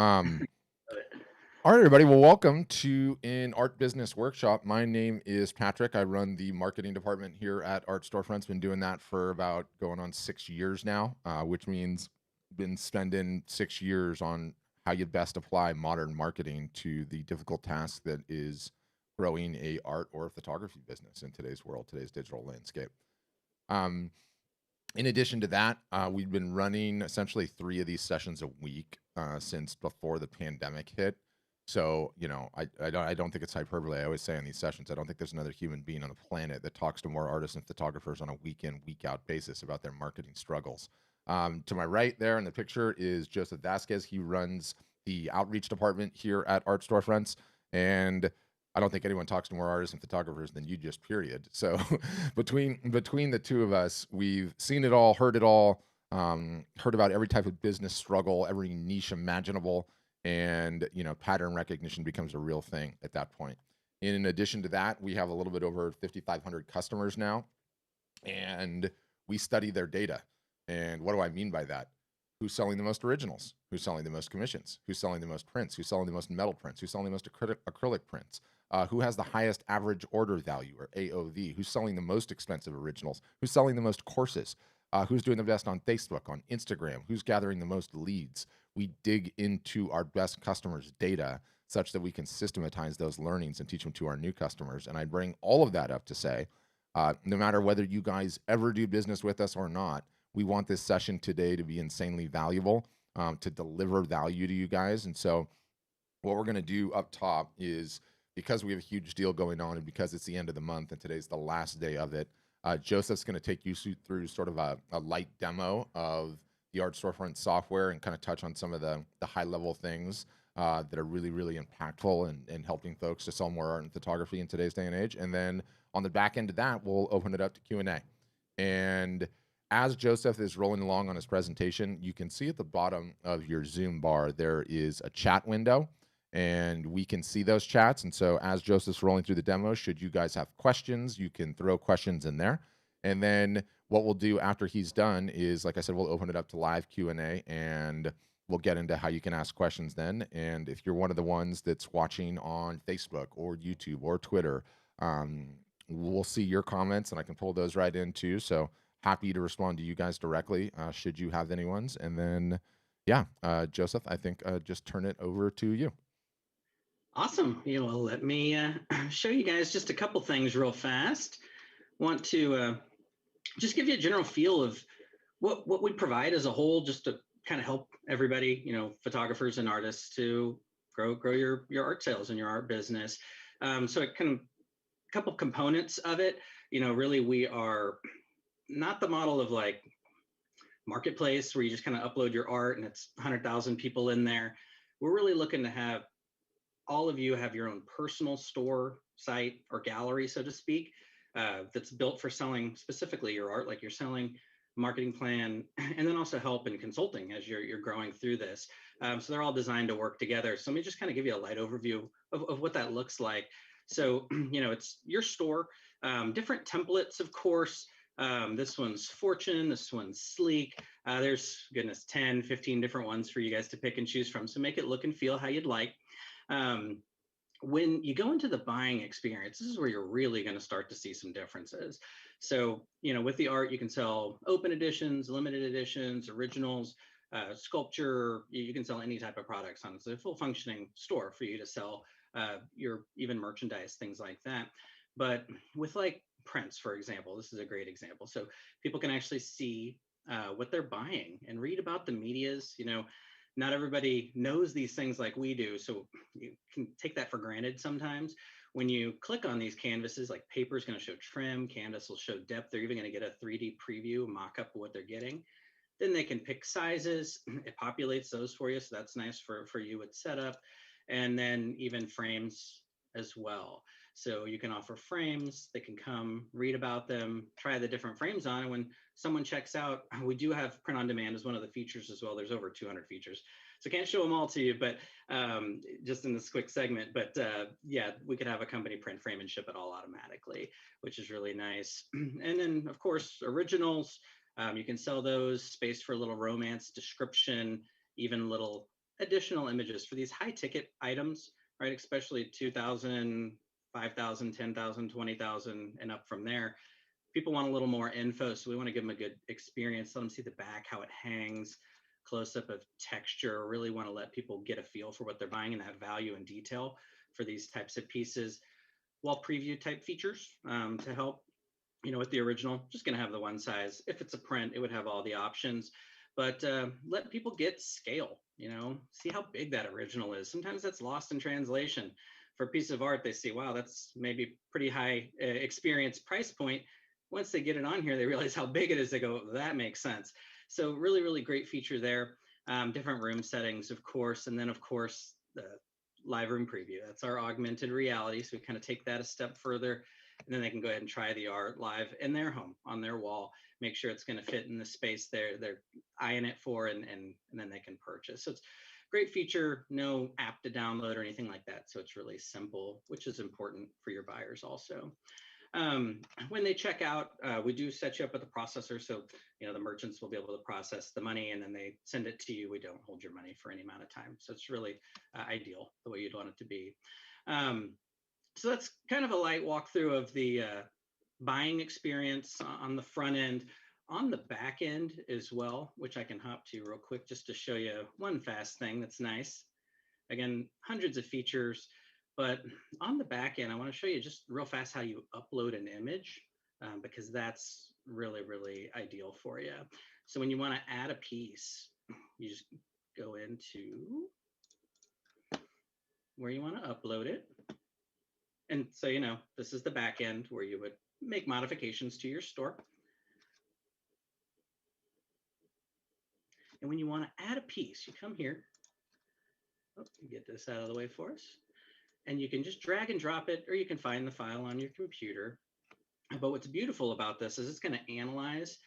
All right, everybody. Well, welcome to an art business workshop. My name is Patrick. I run the marketing department here at Art Storefronts. Been doing that for about going on 6 years now, which means been spending 6 years on how you best apply modern marketing to the difficult task that is growing a art or photography business in today's world, today's digital landscape. Um, in addition to that, we've been running essentially 3 of these sessions a week since before the pandemic hit. So, I don't think it's hyperbole. I always say on these sessions, I don't think there's another human being on the planet that talks to more artists and photographers on a week in, week out basis about their marketing struggles. To my right there in the picture is Joseph Vasquez. He runs the outreach department here at Art Storefronts. And I don't think anyone talks to more artists and photographers than you just, period. So between the two of us, we've seen it all, heard it all, heard about every type of business struggle, every niche imaginable, and pattern recognition becomes a real thing at that point. In addition to that, we have a little bit over 5,500 customers now, and we study their data. And what do I mean by that? Who's selling the most originals? Who's selling the most commissions? Who's selling the most prints? Who's selling the most metal prints? Who's selling the most acrylic prints? Who has the highest average order value, or AOV? Who's selling the most expensive originals? Who's selling the most courses? Who's doing the best on Facebook, on Instagram? Who's gathering the most leads? We dig into our best customers' data such that we can systematize those learnings and teach them to our new customers. And I bring all of that up to say, no matter whether you guys ever do business with us or not, we want this session today to be insanely valuable, to deliver value to you guys. And so what we're going to do up top is, because we have a huge deal going on and because it's the end of the month and today's the last day of it, Joseph's going to take you through sort of a light demo of the Art Storefront software and kind of touch on some of the high level things that are really, really impactful and helping folks to sell more art and photography in today's day and age. And then on the back end of that, we'll open it up to Q&A. And as Joseph is rolling along on his presentation, you can see at the bottom of your Zoom bar, there is a chat window, and we can see those chats. And so as Joseph's rolling through the demo, should you guys have questions, you can throw questions in there. And then what we'll do after he's done is, like I said, we'll open it up to live Q&A, and we'll get into how you can ask questions then. And if you're one of the ones that's watching on Facebook or YouTube or Twitter, we'll see your comments and I can pull those right in too. So happy to respond to you guys directly, should you have any ones. And then, yeah, Joseph, I think just turn it over to you. Awesome. Well, let me show you guys just a couple things real fast. Want to just give you a general feel of what we provide as a whole, just to kind of help everybody, photographers and artists to grow your art sales and your art business. So it kind of a couple components of it. Really, we are not the model of like marketplace where you just kind of upload your art and it's 100,000 people in there. We're really looking to have all of you have your own personal store, site, or gallery, so to speak, that's built for selling specifically your art, like you're selling marketing plan, and then also help in consulting as you're growing through this. So they're all designed to work together. So let me just kind of give you a light overview of what that looks like. So, it's your store, different templates, of course. This one's Fortune, this one's Sleek. There's, goodness, 10, 15 different ones for you guys to pick and choose from. So make it look and feel how you'd like. When you go into the buying experience, this is where you're really going to start to see some differences. So, with the art, you can sell open editions, limited editions, originals, sculpture. You can sell any type of products on it. It's a full functioning store for you to sell your even merchandise, things like that. But with like prints, for example, this is a great example. So people can actually see what they're buying and read about the medias. Not everybody knows these things like we do, so you can take that for granted sometimes. When you click on these canvases, like paper is going to show trim, canvas will show depth. They're even going to get a 3D preview, mock-up of what they're getting. Then they can pick sizes. It populates those for you, so that's nice for you with setup. And then even frames as well. So you can offer frames. They can come read about them, try the different frames on. And when someone checks out, we do have print on demand as one of the features as well. There's over 200 features. So can't show them all to you, but just in this quick segment. But yeah, we could have a company print frame and ship it all automatically, which is really nice. And then, of course, originals. You can sell those, space for a little romance, description, even little additional images for these high ticket items, right? Especially 2,000, 5,000, 10,000, 20,000, and up from there. People want a little more info, so we want to give them a good experience. Let them see the back, how it hangs, close up of texture. Really want to let people get a feel for what they're buying and that value and detail for these types of pieces. Wall preview type features to help, with the original, just going to have the one size. If it's a print, it would have all the options, but let people get scale, see how big that original is. Sometimes that's lost in translation. For a piece of art, they see, wow, that's maybe pretty high experience price point. Once they get it on here, they realize how big it is. They go, that makes sense. So really, really great feature there. Different room settings, of course. And then, of course, the live room preview. That's our augmented reality. So we kind of take that a step further, and then they can go ahead and try the art live in their home, on their wall, make sure it's going to fit in the space they're eyeing it for, and then they can purchase. So it's a great feature, no app to download or anything like that. So it's really simple, which is important for your buyers also. When they check out, we do set you up with a processor. So, the merchants will be able to process the money and then they send it to you. We don't hold your money for any amount of time. So it's really ideal the way you'd want it to be. So that's kind of a light walkthrough of the buying experience on the front end. On the back end as well, which I can hop to real quick just to show you one fast thing that's nice. Again, hundreds of features, but on the back end, I want to show you just real fast how you upload an image, because that's really, really ideal for you. So when you want to add a piece, you just go into where you want to upload it. And so, this is the back end where you would make modifications to your store. And when you want to add a piece, you come here. Get this out of the way for us. And you can just drag and drop it, or you can find the file on your computer. But what's beautiful about this is it's going to analyze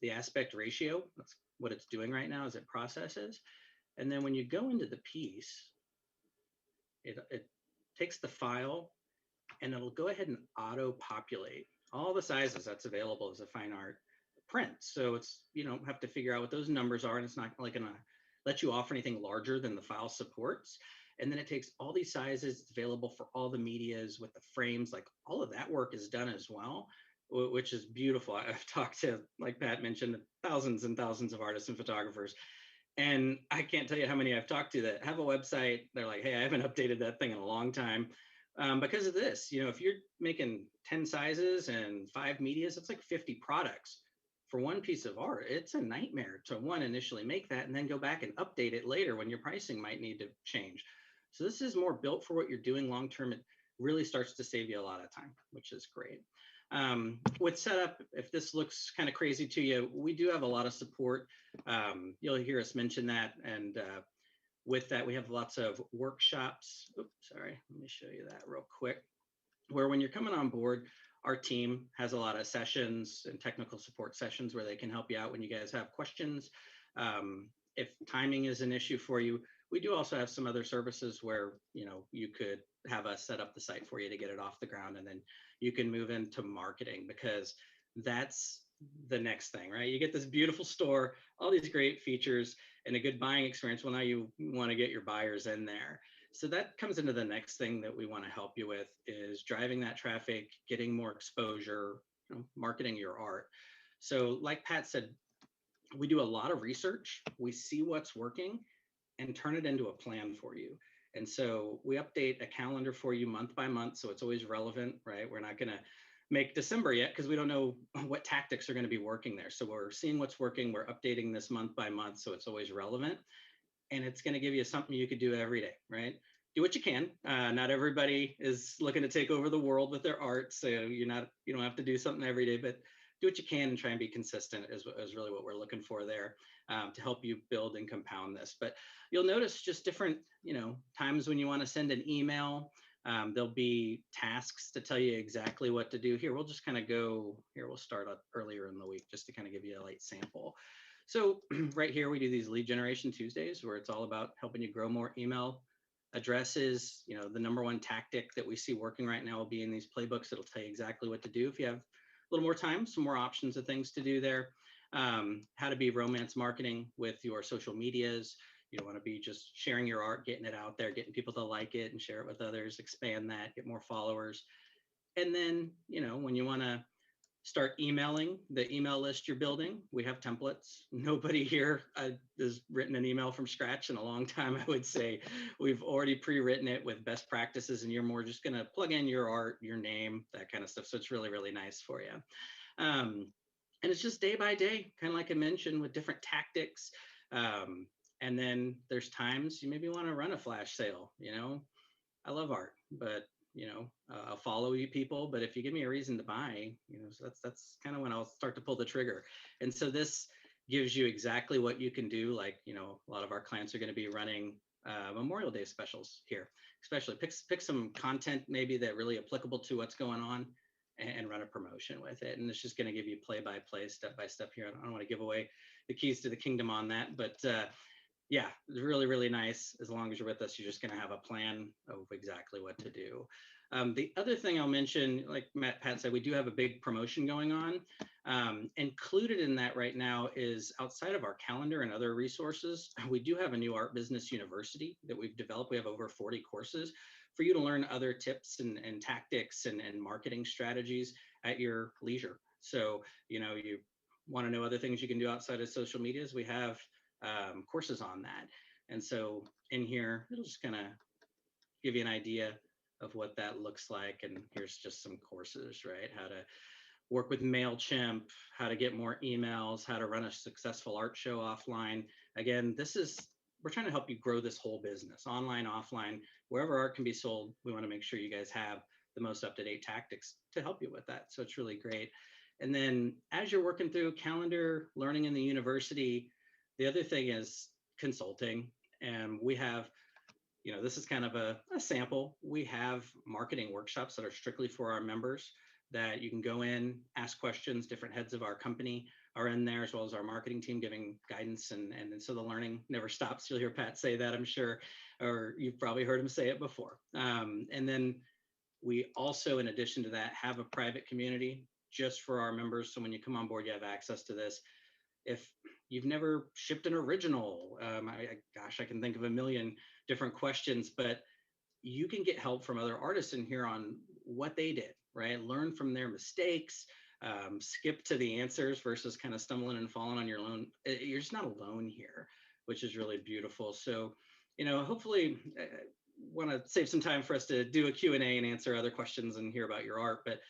the aspect ratio. That's what it's doing right now as it processes. And then when you go into the piece, it takes the file and it'll go ahead and auto populate all the sizes that's available as a fine art print. So it's, you don't have to figure out what those numbers are, and it's not like going to let you offer anything larger than the file supports. And then it takes all these sizes. It's available for all the medias with the frames. Like, all of that work is done as well, which is beautiful. I've talked to, like Pat mentioned, thousands and thousands of artists and photographers. And I can't tell you how many I've talked to that have a website. They're like, hey, I haven't updated that thing in a long time. Because of this, if you're making 10 sizes and 5 medias, it's like 50 products for one piece of art. It's a nightmare to initially make that and then go back and update it later when your pricing might need to change. So this is more built for what you're doing long term. It really starts to save you a lot of time, which is great. With setup, if this looks kind of crazy to you, we do have a lot of support. You'll hear us mention that. And with that, we have lots of workshops. Oops, sorry, let me show you that real quick. Where when you're coming on board, our team has a lot of sessions and technical support sessions where they can help you out when you guys have questions. If timing is an issue for you, we do also have some other services where, you could have us set up the site for you to get it off the ground, and then you can move into marketing, because that's the next thing, right? You get this beautiful store, all these great features, and a good buying experience. Well, now you want to get your buyers in there. So that comes into the next thing that we want to help you with, is driving that traffic, getting more exposure, marketing your art. So like Pat said, we do a lot of research. We see what's working and turn it into a plan for you. And so we update a calendar for you month by month, so it's always relevant, right? We're not going to make December yet because we don't know what tactics are going to be working there. So we're seeing what's working. We're updating this month by month, so it's always relevant. And it's going to give you something you could do every day, right? Do what you can. Not everybody is looking to take over the world with their art, so you don't have to do something every day, but do what you can and try and be consistent is really what we're looking for there, to help you build and compound this. But you'll notice just different, times when you want to send an email. There'll be tasks to tell you exactly what to do. Here, we'll just kind of go here. We'll start up earlier in the week just to kind of give you a light sample. So right here, we do these lead generation Tuesdays where it's all about helping you grow more email addresses. The number one tactic that we see working right now will be in these playbooks. It'll tell you exactly what to do. If you have a little more time, some more options of things to do there. How to be romance marketing with your social medias. You don't want to be just sharing your art, getting it out there, getting people to like it and share it with others, expand that, get more followers. And then, when you want to start emailing the email list you're building, we have templates. Nobody here has written an email from scratch in a long time. I would say we've already pre-written it with best practices, and you're more just going to plug in your art, your name, that kind of stuff. So it's really, really nice for you. Um, and it's just day by day, kind of like I mentioned, with different tactics. Um, and then there's times you maybe want to run a flash sale. I love art, but I'll follow you people. But if you give me a reason to buy, so that's kind of when I'll start to pull the trigger. And so this gives you exactly what you can do. Like, a lot of our clients are going to be running Memorial Day specials here, especially pick some content maybe that really applicable to what's going on, and run a promotion with it. And it's just going to give you play by play, step by step here. I don't want to give away the keys to the kingdom on that, but yeah, it's really, really nice. As long as you're with us, you're just going to have a plan of exactly what to do. The other thing I'll mention, like Pat said, we do have a big promotion going on. Included in that right now is, outside of our calendar and other resources, we do have a new art business university that we've developed. We have over 40 courses for you to learn other tips and tactics and marketing strategies at your leisure. So, you want to know other things you can do outside of social medias, we have courses on that. And so in here, it'll just kind of give you an idea of what that looks like. And here's just some courses, right? How to work with MailChimp, how to get more emails, how to run a successful art show offline. Again, we're trying to help you grow this whole business, online, offline, wherever art can be sold. We want to make sure you guys have the most up-to-date tactics to help you with that. So it's really great. And then as you're working through calendar, learning in the university, the other thing is consulting. And we have, this is kind of a sample. We have marketing workshops that are strictly for our members, that you can go in, ask questions. Different heads of our company are in there, as well as our marketing team, giving guidance. And so the learning never stops. You'll hear Pat say that, I'm sure, or you've probably heard him say it before. And then we also, in addition to that, have a private community just for our members. So when you come on board, you have access to this. If you've never shipped an original, I can think of a million different questions, but you can get help from other artists in here on what they did, right? Learn from their mistakes, skip to the answers versus kind of stumbling and falling on your own. You're just not alone here, which is really beautiful. So, hopefully, want to save some time for us to do a Q&A and answer other questions and hear about your art, but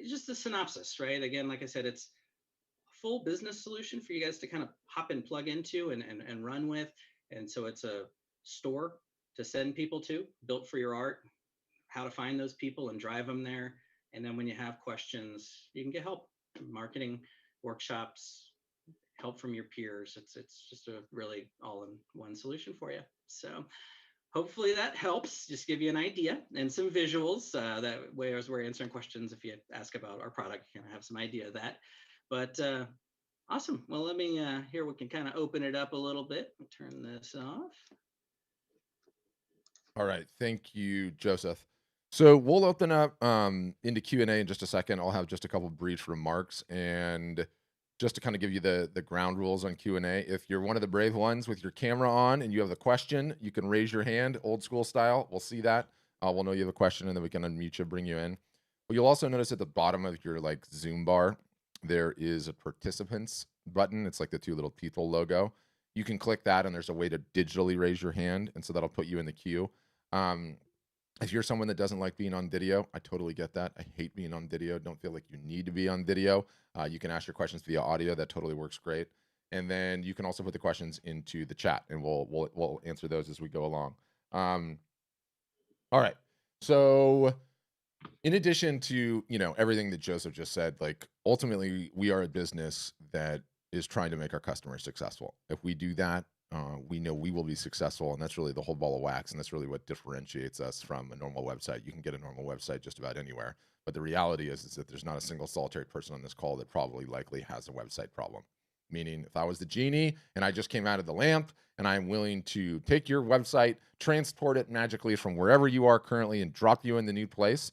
just a synopsis, right? Again, like I said, it's full business solution for you guys to kind of hop and plug into and run with. And so it's a store to send people to, built for your art, how to find those people and drive them there. And then when you have questions, you can get help, marketing workshops, help from your peers. It's just a really all-in-one solution for you. So hopefully that helps, just give you an idea and some visuals. That way, as we're answering questions, if you ask about our product, you can have some idea of that. But awesome. Well, let me, here we can kind of open it up a little bit. I'll turn this off. All right. Thank you, Joseph. So we'll open up into Q&A in just a second. I'll have just a couple brief remarks, and just to kind of give you the ground rules on Q&A. If you're one of the brave ones with your camera on and you have a question, you can raise your hand, old school style. We'll see that. We'll know you have a question, and then we can unmute you, bring you in. But you'll also notice at the bottom of your Zoom bar, there is a participants button. It's like the two little people logo. You can click that, and there's a way to digitally raise your hand, and so that'll put you in the queue. If you're someone that doesn't like being on video, I totally get that. I hate being on video. Don't feel like you need to be on video. You can ask your questions via audio. That totally works great. And then you can also put the questions into the chat, and we'll answer those as we go along. All right. So in addition to, everything that Joseph just said, ultimately we are a business that is trying to make our customers successful. If we do that, we know we will be successful, and that's really the whole ball of wax, and that's really what differentiates us from a normal website. You can get a normal website just about anywhere, but the reality is that there's not a single solitary person on this call that probably likely has a website problem. Meaning, if I was the genie and I just came out of the lamp and I'm willing to take your website, transport it magically from wherever you are currently, and drop you in the new place,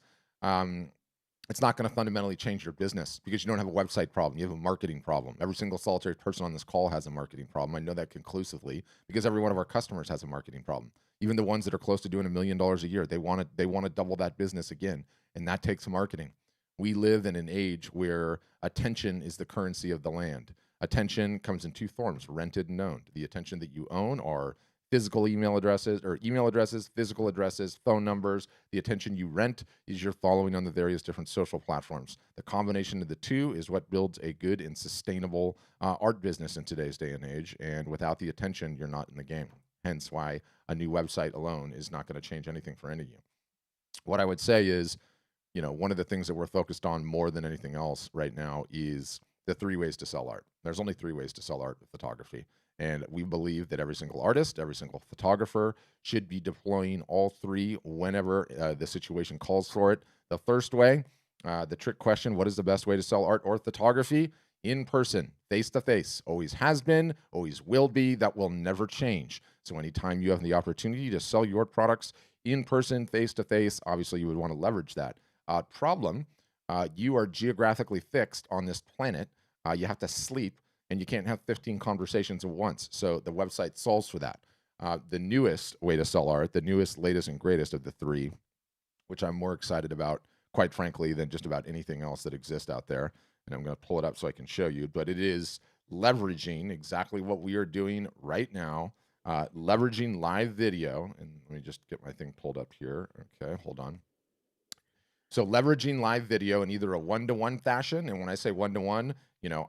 It's not going to fundamentally change your business because you don't have a website problem. You have a marketing problem. Every single solitary person on this call has a marketing problem. I know that conclusively because every one of our customers has a marketing problem. Even the ones that are close to doing $1 million a year, they want to double that business again, and that takes marketing. We live in an age where attention is the currency of the land. Attention comes in two forms: rented and owned. The attention that you own are physical email addresses, physical addresses, phone numbers. The attention you rent is your following on the various different social platforms. The combination of the two is what builds a good and sustainable art business in today's day and age. And without the attention, you're not in the game. Hence why a new website alone is not going to change anything for any of you. What I would say is, one of the things that we're focused on more than anything else right now is the 3 ways to sell art. There's only 3 ways to sell art with photography. And we believe that every single artist, every single photographer should be deploying all 3 whenever the situation calls for it. The first way, the trick question: what is the best way to sell art or photography? In person, face to face. Always has been, always will be. That will never change. So anytime you have the opportunity to sell your products in person, face to face, obviously you would want to leverage that. Problem, you are geographically fixed on this planet. You have to sleep, and you can't have 15 conversations at once. So the website solves for that. The newest way to sell art, the newest, latest, and greatest of the 3, which I'm more excited about, quite frankly, than just about anything else that exists out there. And I'm going to pull it up so I can show you. But it is leveraging exactly what we are doing right now, leveraging live video. And let me just get my thing pulled up here. Okay, hold on. So leveraging live video in either a one-to-one fashion. And when I say one-to-one,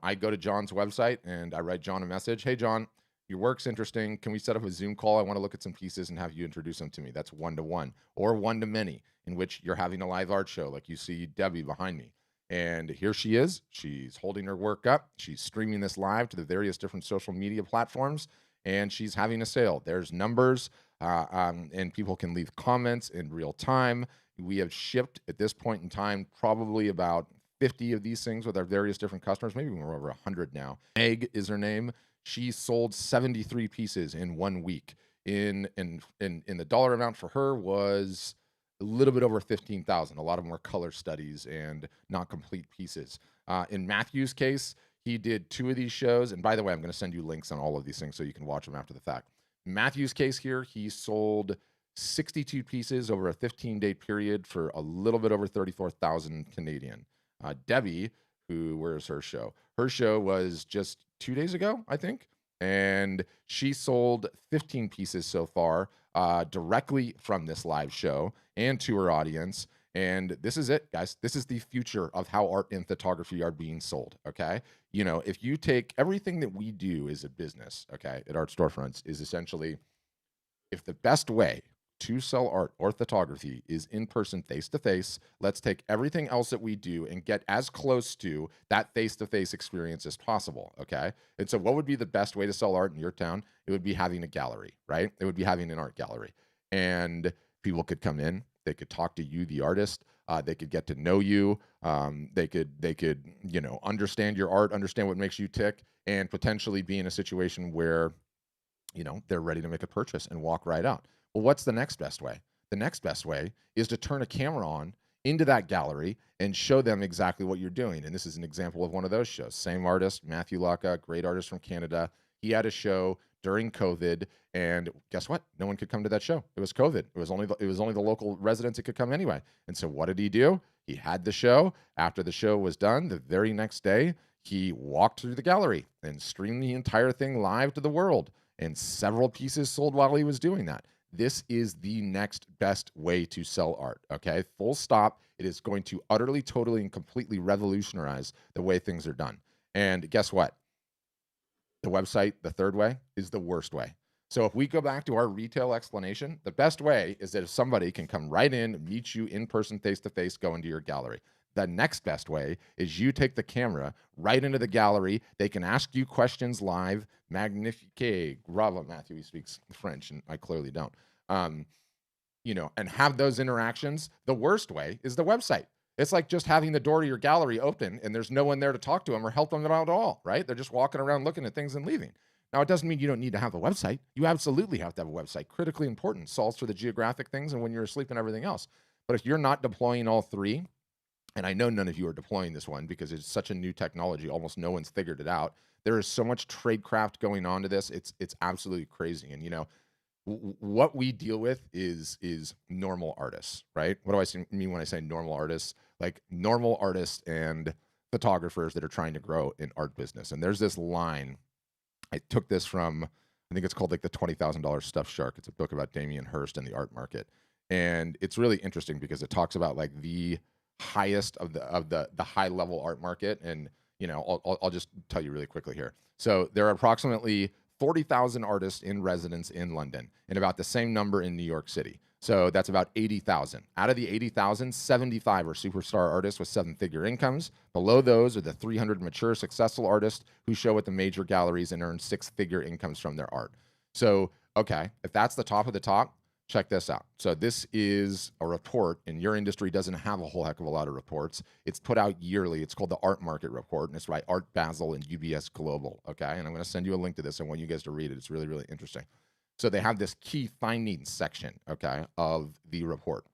I go to John's website and I write John a message. Hey, John, your work's interesting. Can we set up a Zoom call? I want to look at some pieces and have you introduce them to me. That's one-to-one. Or one-to-many, in which you're having a live art show, like you see Debbie behind me. And here she is. She's holding her work up. She's streaming this live to the various different social media platforms, and she's having a sale. There's numbers, and people can leave comments in real time. We have shipped at this point in time probably about 50 of these things with our various different customers. Maybe we're over 100 now. Meg is her name. She sold 73 pieces in 1 week. In the dollar amount for her was a little bit over 15,000. A lot of them were color studies and not complete pieces. In Matthew's case, he did 2 of these shows. And by the way, I'm going to send you links on all of these things so you can watch them after the fact. Matthew's case here, he sold 62 pieces over a 15-day period for a little bit over 34,000 Canadian. Debbie, where's her show? Her show was just 2 days ago, I think. And she sold 15 pieces so far directly from this live show and to her audience. And this is it, guys. This is the future of how art and photography are being sold, okay? If you take everything that we do as a business, okay, at Art Storefronts is essentially, if the best way to sell art or photography is in person, face to face, let's take everything else that we do and get as close to that face to face experience as possible. Okay. And so, what would be the best way to sell art in your town? It would be having a gallery, right? It would be having an art gallery, and people could come in, they could talk to you, the artist. They could get to know you. They could, understand your art, understand what makes you tick, and potentially be in a situation where, they're ready to make a purchase and walk right out. Well, what's the next best way? The next best way is to turn a camera on into that gallery and show them exactly what you're doing. And this is an example of one of those shows. Same artist, Matthew Laka, great artist from Canada. He had a show during COVID, and guess what? No one could come to that show. It was COVID. It was only the local residents that could come anyway. And so what did he do? He had the show. After the show was done, the very next day, he walked through the gallery and streamed the entire thing live to the world. And several pieces sold while he was doing that. This is the next best way to sell art, okay? Full stop. It is going to utterly, totally, and completely revolutionize the way things are done. And guess what? The website, the third way, is the worst way. So if we go back to our retail explanation, the best way is that if somebody can come right in, meet you in person, face-to-face, go into your gallery. The next best way is you take the camera right into the gallery. They can ask you questions live. Magnifique, bravo, Matthew. He speaks French, and I clearly don't. And have those interactions. The worst way is the website. It's like just having the door to your gallery open and there's no one there to talk to them or help them out at all, right? They're just walking around looking at things and leaving. Now, it doesn't mean you don't need to have a website. You absolutely have to have a website. Critically important. Solves for the geographic things and when you're asleep and everything else. But if you're not deploying all 3, and I know none of you are deploying this one because it's such a new technology. Almost no one's figured it out. There is so much tradecraft going on to this. It's absolutely crazy. And what we deal with is normal artists, right? What do mean when I say normal artists? Like normal artists and photographers that are trying to grow in art business. And there's this line. I took this from, I think it's called like the $20,000 Stuffed Shark. It's a book about Damien Hirst and the art market, and it's really interesting because it talks about like the highest of the high level art market. And I'll just tell you really quickly here. So there are approximately 40,000 artists in residence in London, and about the same number in New York City. So that's about 80,000. Out of the 80,000, 75 are superstar artists with seven-figure incomes. Below those are the 300 mature, successful artists who show at the major galleries and earn six-figure incomes from their art. So, okay, if that's the top of the top, check this out. So this is a report, and your industry doesn't have a whole heck of a lot of reports. It's put out yearly. It's called the Art Market Report, and it's by Art Basel and UBS Global, okay? And I'm going to send you a link to this. I want you guys to read it. It's really, really interesting. So they have this key findings section, okay, of the report.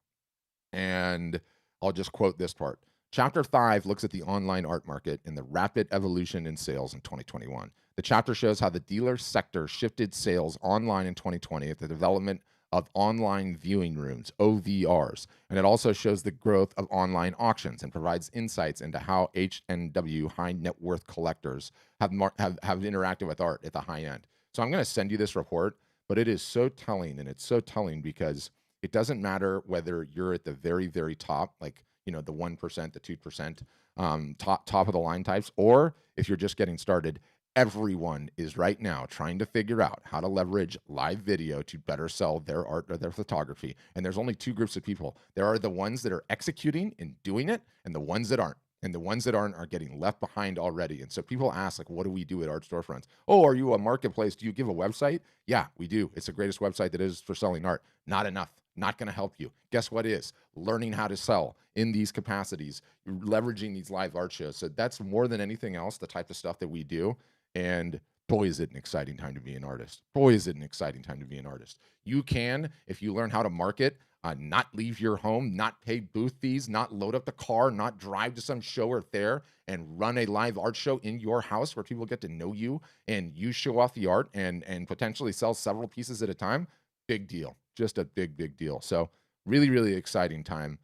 And I'll just quote this part. Chapter 5 looks at the online art market and the rapid evolution in sales in 2021. The chapter shows how the dealer sector shifted sales online in 2020 at the development of online viewing rooms, OVRs, and it also shows the growth of online auctions and provides insights into how HNW, high net worth collectors, have interacted with art at the high end. So I'm going to send you this report, but it is so telling, and it's so telling because it doesn't matter whether you're at the very, very top, like the 1%, the 2%, top of the line types, or if you're just getting started. Everyone is right now trying to figure out how to leverage live video to better sell their art or their photography. And there's only two groups of people. There are the ones that are executing and doing it, and the ones that aren't. And the ones that aren't are getting left behind already. And so people ask, like, what do we do at Art Storefronts? Oh, are you a marketplace? Do you give a website? Yeah, we do. It's the greatest website that is for selling art. Not enough. Not going to help you. Guess what is? Learning how to sell in these capacities, leveraging these live art shows. So that's more than anything else, the type of stuff that we do. And boy, is it an exciting time to be an artist. Boy, is it an exciting time to be an artist. You can, if you learn how to market, not leave your home, not pay booth fees, not load up the car, not drive to some show or fair and run a live art show in your house where people get to know you and you show off the art and potentially sell several pieces at a time. Big deal. Just a big, big deal. So really, really exciting time.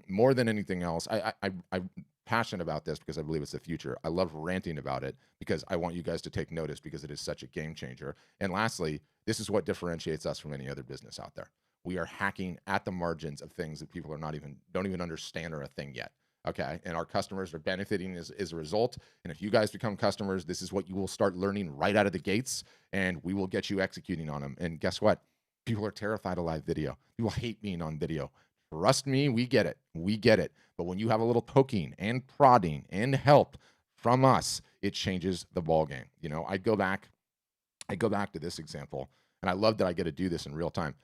More than anything else, I'm passionate about this because I believe it's the future. I love ranting about it because I want you guys to take notice because it is such a game changer. And lastly, this is what differentiates us from any other business out there. We are hacking at the margins of things that people don't even understand are a thing yet. Okay. And our customers are benefiting as a result. And if you guys become customers, this is what you will start learning right out of the gates, and we will get you executing on them. And guess what? People are terrified of live video. People hate being on video. Trust me, we get it. We get it. But when you have a little poking and prodding and help from us, it changes the ballgame. I go back to this example, and I love that I get to do this in real time.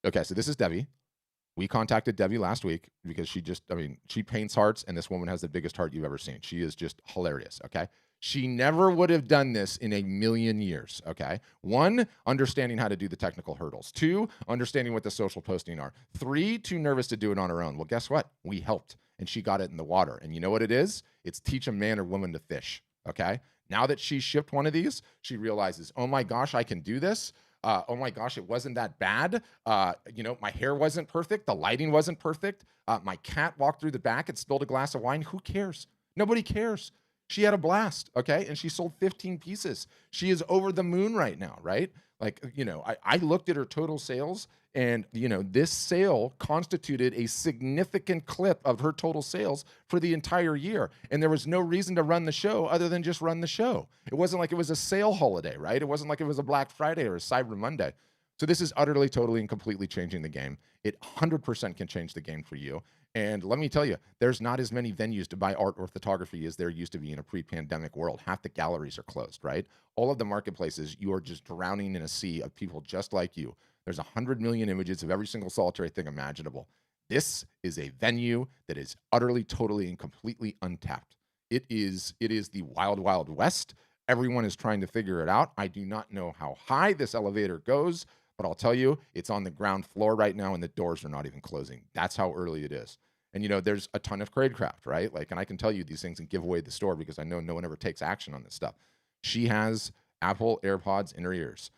Okay, so this is Debbie. We contacted Debbie last week because she paints hearts, and this woman has the biggest heart you've ever seen. She is just hilarious, okay? She never would have done this in a million years, okay? 1, understanding how to do the technical hurdles. 2, understanding what the social posting are. 3, too nervous to do it on her own. Well, guess what? We helped, and she got it in the water. And you know what it is? It's teach a man or woman to fish, okay? Now that she shipped one of these, she realizes, oh my gosh, I can do this. Oh my gosh, it wasn't that bad. My hair wasn't perfect. The lighting wasn't perfect. My cat walked through the back and spilled a glass of wine. Who cares? Nobody cares. She had a blast, okay? And she sold 15 pieces. She is over the moon right now, right? Like, I looked at her total sales, and, this sale constituted a significant clip of her total sales for the entire year. And there was no reason to run the show other than just run the show. It wasn't like it was a sale holiday, right? It wasn't like it was a Black Friday or a Cyber Monday. So this is utterly, totally, and completely changing the game. It 100% can change the game for you. And let me tell you, there's not as many venues to buy art or photography as there used to be in a pre-pandemic world. Half the galleries are closed, right? All of the marketplaces, you are just drowning in a sea of people just like you. There's 100 million images of every single solitary thing imaginable. This is a venue that is utterly, totally, and completely untapped. It is the wild, wild west. Everyone is trying to figure it out. I do not know how high this elevator goes, but I'll tell you, it's on the ground floor right now, and the doors are not even closing. That's how early it is. And there's a ton of craft, right? Like, and I can tell you these things and give away the store because I know no one ever takes action on this stuff. She has Apple AirPods in her ears.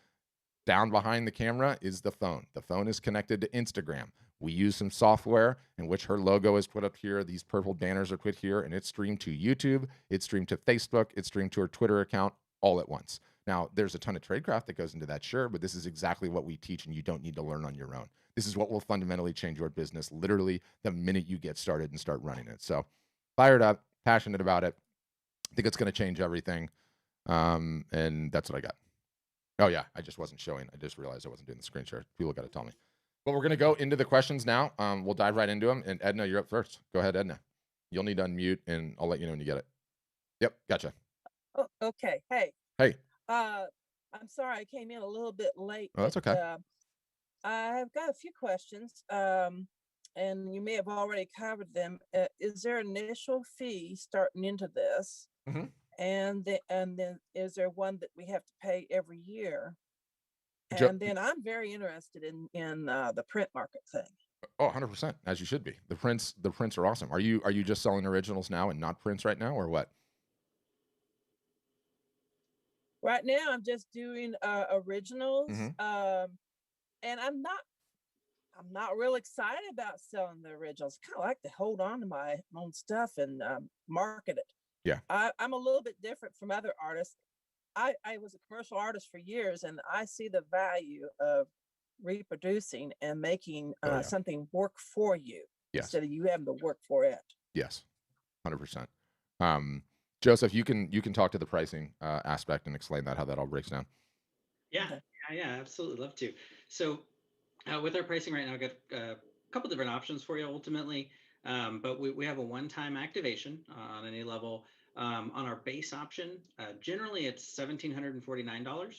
Down behind the camera is the phone. The phone is connected to Instagram. We use some software in which her logo is put up here. These purple banners are put here, and it's streamed to YouTube. It's streamed to Facebook. It's streamed to her Twitter account all at once. Now, there's a ton of tradecraft that goes into that, sure, but this is exactly what we teach, and you don't need to learn on your own. This is what will fundamentally change your business literally the minute you get started and start running it. So, fired up, passionate about it. I think it's going to change everything, and that's what I got. Oh, yeah, I just wasn't showing. I just realized I wasn't doing the screen share. People got to tell me. But we're going to go into the questions now. We'll dive right into them. And Edna, you're up first. Go ahead, Edna. You'll need to unmute, and I'll let you know when you get it. Yep, gotcha. Oh, okay. Hey. Hey. I'm sorry I came in a little bit late. Oh, that's okay. I've got a few questions, and you may have already covered them. Is there an initial fee starting into this? Mm-hmm. And then is there one that we have to pay every year? And then I'm very interested in the print market thing. Oh, 100%, as you should be. The prints are awesome. Are you just selling originals now and not prints right now, or what? Right now, I'm just doing originals, and I'm not real excited about selling the originals. Kind of like to hold on to my own stuff and market it. Yeah, I'm a little bit different from other artists. I was a commercial artist for years, and I see the value of reproducing and making something work for you instead of you having to work for it. Yes, 100%. Joseph, you can talk to the pricing aspect and explain how that all breaks down. Yeah, okay. Yeah, absolutely, love to. So with our pricing right now, I've got a couple different options for you ultimately, but we have a one-time activation on any level. On our base option, generally it's $1,749.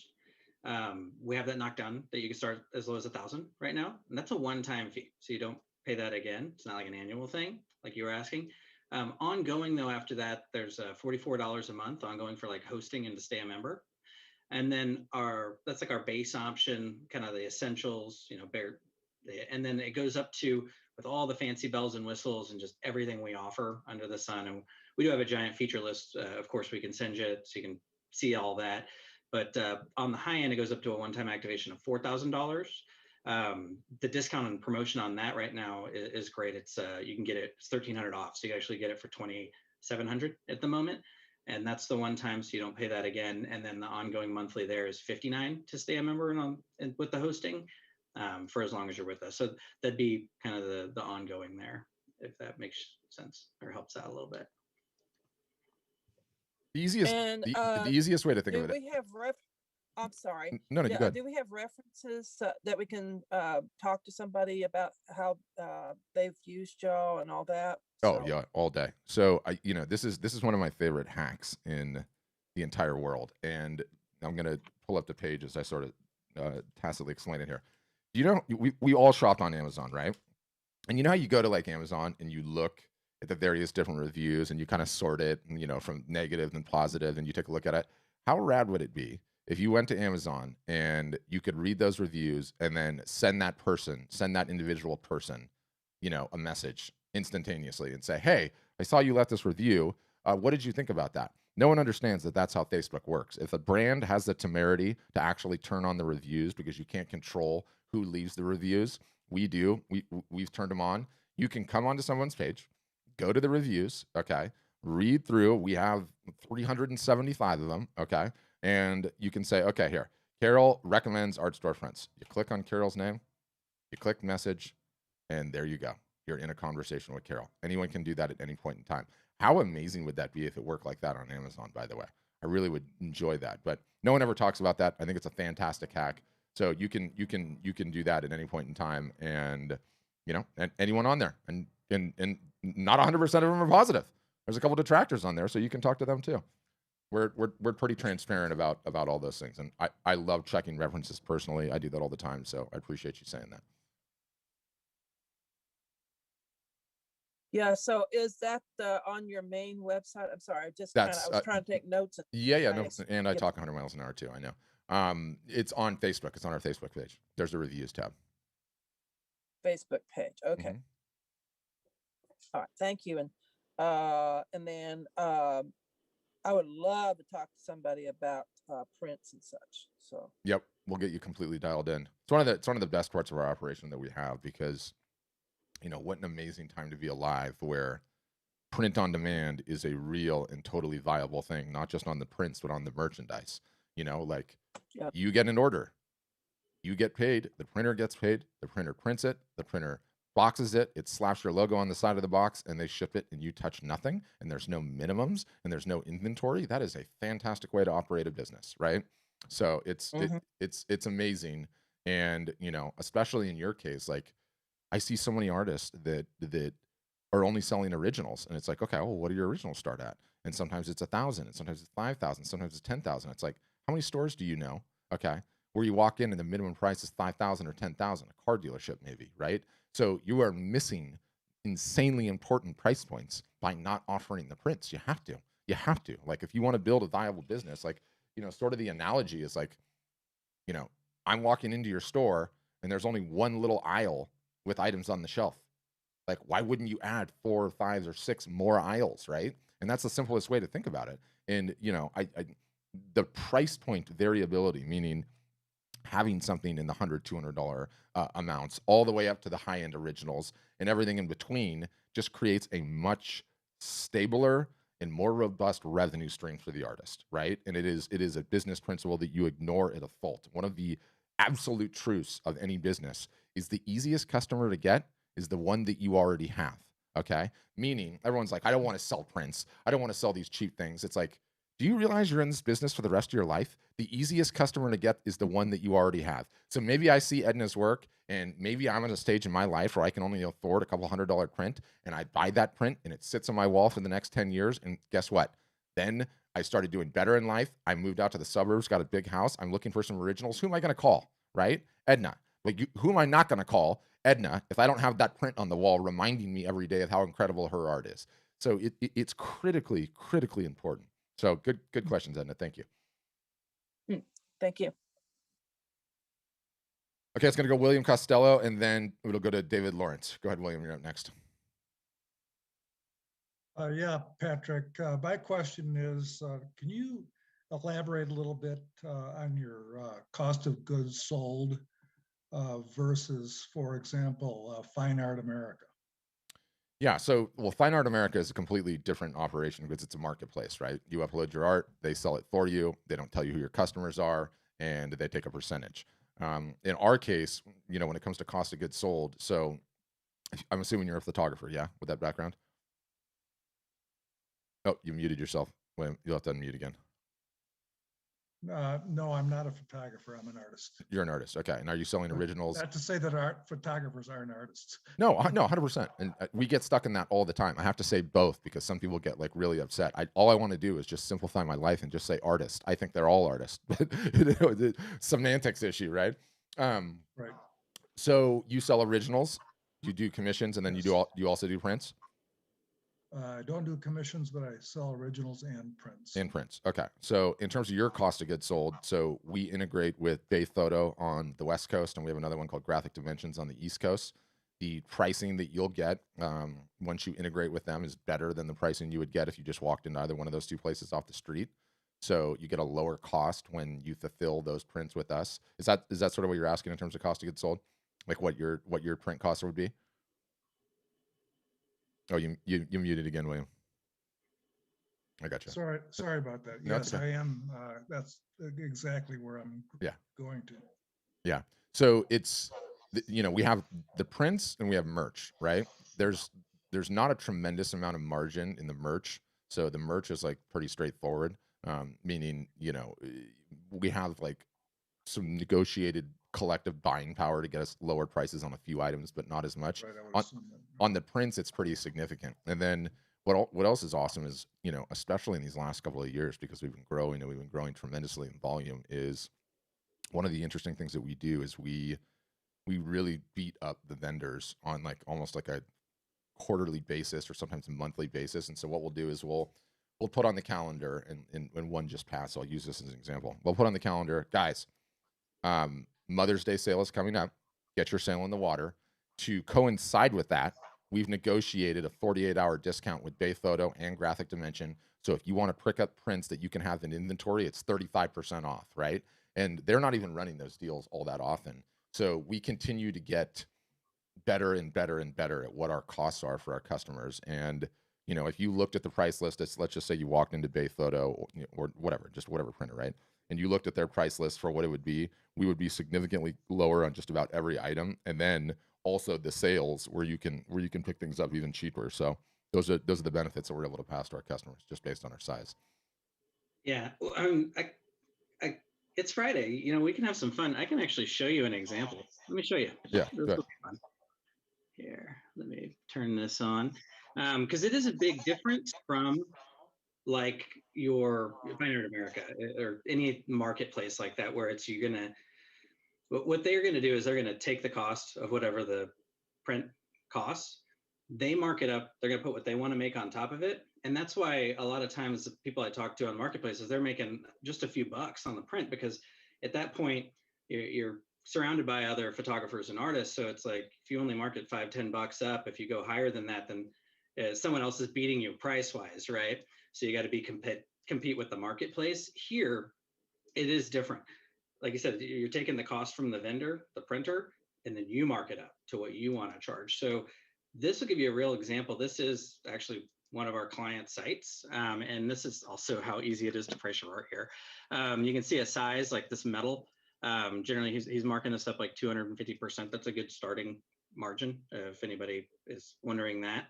We have that knocked down that you can start as low as $1,000 right now, and that's a one-time fee, so you don't pay that again. It's not like an annual thing like you were asking. Ongoing though, after that, there's $44 a month ongoing for like hosting and to stay a member. And then that's like our base option, kind of the essentials, and then it goes up to with all the fancy bells and whistles and just everything we offer under the sun. And we do have a giant feature list. Of course, we can send you so you can see all that. But on the high end, it goes up to a one-time activation of $4,000. The discount and promotion on that right now is great. It's you can get it, it's $1,300 off. So you actually get it for $2,700 at the moment. And that's the one time, so you don't pay that again. And then the ongoing monthly there is $59 to stay a member and with the hosting for as long as you're with us. So that'd be kind of the ongoing there, if that makes sense or helps out a little bit. The easiest, the easiest way to think of it. Do we have I'm sorry. No, you go ahead. Do we have references that we can talk to somebody about how they've used y'all and all that? Oh yeah, all day. So this is one of my favorite hacks in the entire world, and I'm gonna pull up the page as I sort of tacitly explain it here. We all shop on Amazon, right? And you know how you go to like Amazon and you look at the various different reviews and you kind of sort it, from negative and positive, and you take a look at it. How rad would it be if you went to Amazon and you could read those reviews and then send that individual person, a message instantaneously and say, hey, I saw you left this review. What did you think about that? No one understands that that's how Facebook works. If a brand has the temerity to actually turn on the reviews, because you can't control who leaves the reviews, we do. We've turned them on. You can come onto someone's page, go to the reviews, okay, read through. We have 375 of them, okay, and you can say, okay, here, Carol recommends Art Storefronts. You click on Carol's name, you click message, and there you go. You're in a conversation with Carol. Anyone can do that at any point in time. How amazing would that be if it worked like that on Amazon, by the way? I really would enjoy that, but no one ever talks about that. I think it's a fantastic hack. So you can do that at any point in time, and and anyone on there, and not 100% of them are positive. There's a couple detractors on there, so you can talk to them too. We're pretty transparent about all those things, and I love checking references personally. I do that all the time, so I appreciate you saying that. Yeah. So is that on your main website? I'm sorry. I was trying to take notes. No, and I talk 100 miles an hour too. I know. It's on Facebook. It's on our Facebook page. There's a reviews tab. Facebook page. Okay. All right, thank you. And then I would love to talk to somebody about prints and such. So Yep, we'll get you completely dialed in. It's one of the best parts of our operation that we have because what an amazing time to be alive where print on demand is a real and totally viable thing, not just on the prints but on the merchandise. Like yeah, you get an order, you get paid, the printer gets paid, the printer prints it, the printer boxes it, it slaps your logo on the side of the box, and they ship it, and you touch nothing, and there's no minimums, and there's no inventory. That is a fantastic way to operate a business, right? So it's amazing, and especially in your case, like I see so many artists that are only selling originals, and it's like, okay, well, what do your originals start at? And sometimes it's 1,000, and sometimes it's 5,000, sometimes it's 10,000. It's like, how many stores do you know? Okay, where you walk in and the minimum price is 5,000 or 10,000, a car dealership maybe, right? So you are missing insanely important price points by not offering the prints. You have to. You have to. Like if you want to build a viable business, like sort of the analogy is like, you know, I'm walking into your store and there's only one little aisle with items on the shelf. Like, why wouldn't you add 4 or 5 or 6 more aisles, right? And that's the simplest way to think about it. And the price point variability, meaning having something in the $100, $200 amounts, all the way up to the high end originals and everything in between, just creates a much stabler and more robust revenue stream for the artist, right? And it is a business principle that you ignore at a fault. One of the absolute truths of any business is the easiest customer to get is the one that you already have. Okay. Meaning everyone's like, I don't want to sell prints. I don't want to sell these cheap things. It's like, do you realize you're in this business for the rest of your life? The easiest customer to get is the one that you already have. So maybe I see Edna's work and maybe I'm at a stage in my life where I can only afford a couple $100 print and I buy that print and it sits on my wall for the next 10 years. And guess what? Then I started doing better in life. I moved out to the suburbs, got a big house. I'm looking for some originals. Who am I going to call? Right? Edna. Like, who am I not going to call? Edna, if I don't have that print on the wall reminding me every day of how incredible her art is. So it's critically important. So good questions, Edna. Thank you. Thank you. Okay, it's going to go William Costello, and then it'll go to David Lawrence. Go ahead, William. You're up next. Yeah, Patrick. My question is, can you elaborate a little bit on your cost of goods sold versus, for example, Fine Art America? Yeah, so Fine Art America is a completely different operation because it's a marketplace, right? You upload your art, they sell it for you. They don't tell you who your customers are, and they take a percentage. In our case, when it comes to cost of goods sold, so I'm assuming you're a photographer, yeah, with that background. Oh, you muted yourself. Wait, you'll have to unmute again. No, I'm not a photographer. I'm an artist. You're an artist. Okay. And are you selling originals? Not to say that photographers aren't artists. No, 100%. And we get stuck in that all the time. I have to say both because some people get like really upset. All I want to do is just simplify my life and just say artist. I think they're all artists, but the semantics issue, right? Right. So you sell originals, you do commissions, and then Yes. you also do prints? I don't do commissions, but I sell originals and prints. And prints. Okay. So in terms of your cost of goods sold, so we integrate with Bay Photo on the West Coast, and we have another one called Graphic Dimensions on the East Coast. The pricing that you'll get once you integrate with them is better than the pricing you would get if you just walked into either one of those two places off the street. So you get a lower cost when you fulfill those prints with us. Is that sort of what you're asking in terms of cost of goods sold? Like what your print cost would be? Oh, you muted again, William. I got you. Sorry about that. No, yes, okay. I am. That's exactly where I'm going to. Yeah. So it's, we have the prints and we have merch, right? There's not a tremendous amount of margin in the merch. So the merch is like pretty straightforward, meaning, we have like some negotiated collective buying power to get us lower prices on a few items, but not as much. Right, on the prints, it's pretty significant. And then what else is awesome is, especially in these last couple of years, because we've been growing and we've been growing tremendously in volume, is one of the interesting things that we do is we really beat up the vendors on like almost like a quarterly basis or sometimes a monthly basis. And so what we'll do is we'll put on the calendar, and one just passed, so I'll use this as an example. We'll put on the calendar, guys, Mother's Day sale is coming up. Get your sale in the water. To coincide with that, we've negotiated a 48-hour discount with Bay Photo and Graphic Dimension. So if you want to pick up prints that you can have in inventory, it's 35% off, right? And they're not even running those deals all that often. So we continue to get better and better and better at what our costs are for our customers. And, you know, if you looked at the price list, let's just say you walked into Bay Photo or whatever, just whatever printer, right? And you looked at their price list for what it would be, we would be significantly lower on just about every item. And then also the sales where you can pick things up even cheaper. So those are the benefits that we're able to pass to our customers just based on our size. Yeah. Well, it's Friday. You know, we can have some fun. I can actually show you an example. Let me show you. Yeah. This will be fun. Here, let me turn this on, because it is a big difference from like your Fine Art America or any marketplace like that, where it's what they're gonna do is they're gonna take the cost of whatever the print costs, they mark it up, they're gonna put what they want to make on top of it. And that's why a lot of times the people I talk to on marketplaces, they're making just a few bucks on the print, because at that point you're surrounded by other photographers and artists. So it's like, if you only market $5-10 up, if you go higher than that, then someone else is beating you price wise, right? So you got to be compete with the marketplace. Here it is different. Like I said, you're taking the cost from the vendor, the printer, and then you mark it up to what you want to charge. So this will give you a real example. This is actually one of our client sites. And this is also how easy it is to price your art here. You can see a size like this metal. Generally, he's marking this up like 250%. That's a good starting margin, if anybody is wondering that.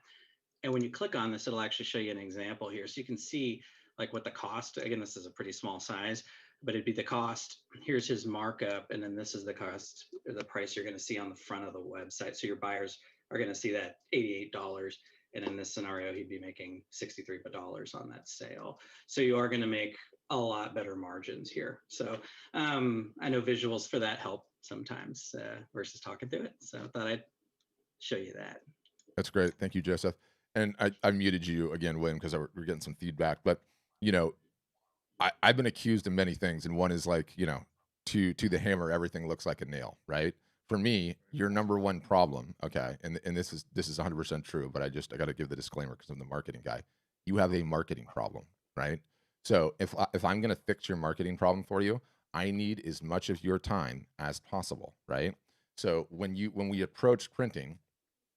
And when you click on this, it'll actually show you an example here. So you can see like what the cost, again, this is a pretty small size, but it'd be the cost. Here's his markup. And then this is the cost, or the price you're going to see on the front of the website. So your buyers are going to see that $88. And in this scenario, he'd be making $63 on that sale. So you are going to make a lot better margins here. So I know visuals for that help sometimes versus talking through it. So I thought I'd show you that. That's great. Thank you, Joseph. And I muted you again, William, because we're getting some feedback. But, you know, I've been accused of many things. And one is like, you know, to the hammer, everything looks like a nail, right? For me, your number one problem, okay, and this is 100% true, but I got to give the disclaimer because I'm the marketing guy. You have a marketing problem, right? So if I'm going to fix your marketing problem for you, I need as much of your time as possible, right? So when we approach printing,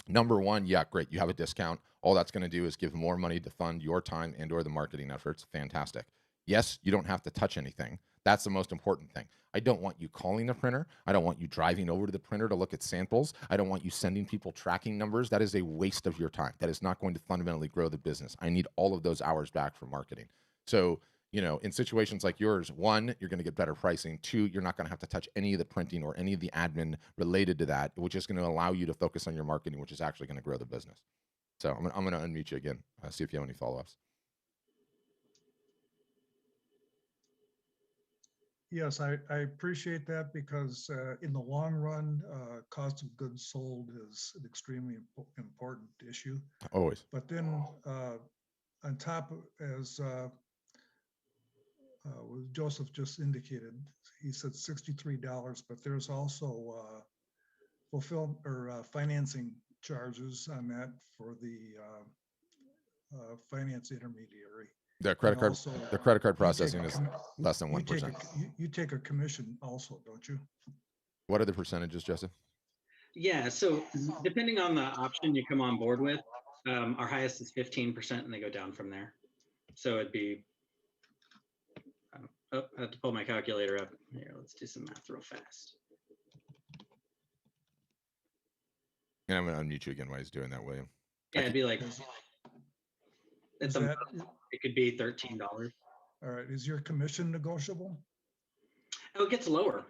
number one, yeah, great, you have a discount. All that's going to do is give more money to fund your time and or the marketing efforts. Fantastic. Yes, you don't have to touch anything. That's the most important thing. I don't want you calling the printer. I don't want you driving over to the printer to look at samples. I don't want you sending people tracking numbers. That is a waste of your time. That is not going to fundamentally grow the business. I need all of those hours back for marketing. So, you know, in situations like yours, one, you're going to get better pricing. Two, you're not going to have to touch any of the printing or any of the admin related to that, which is going to allow you to focus on your marketing, which is actually going to grow the business. So I'm going to unmute you again. See if you have any follow-ups. Yes, I appreciate that, because in the long run, cost of goods sold is an extremely important issue. Always. But then on top, as Joseph just indicated, he said $63, but there's also fulfillment or financing charges on that for the finance intermediary. Their credit card processing is less than 1%. You take a commission also, don't you? What are the percentages, Joseph? Yeah, so depending on the option you come on board with, our highest is 15%, and they go down from there. So it'd be, I have to pull my calculator up. Here, let's do some math real fast. And I'm going to unmute you again while he's doing that, William. Yeah, it'd be like, it could be $13. All right, is your commission negotiable? Oh, it gets lower.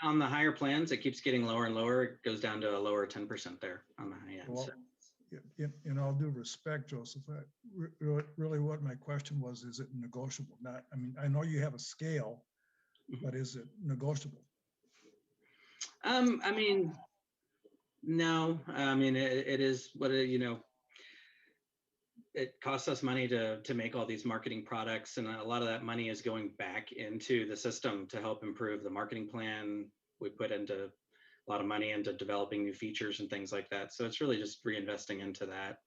On the higher plans, it keeps getting lower and lower. It goes down to a lower 10% there on the high end. Well, so. in all due respect, Joseph, really what my question was, is it negotiable? Not, I mean, I know you have a scale, but is it negotiable? I mean, no. I mean, it is what you know. It costs us money to make all these marketing products, and a lot of that money is going back into the system to help improve the marketing plan. We put into a lot of money into developing new features and things like that. So it's really just reinvesting into that.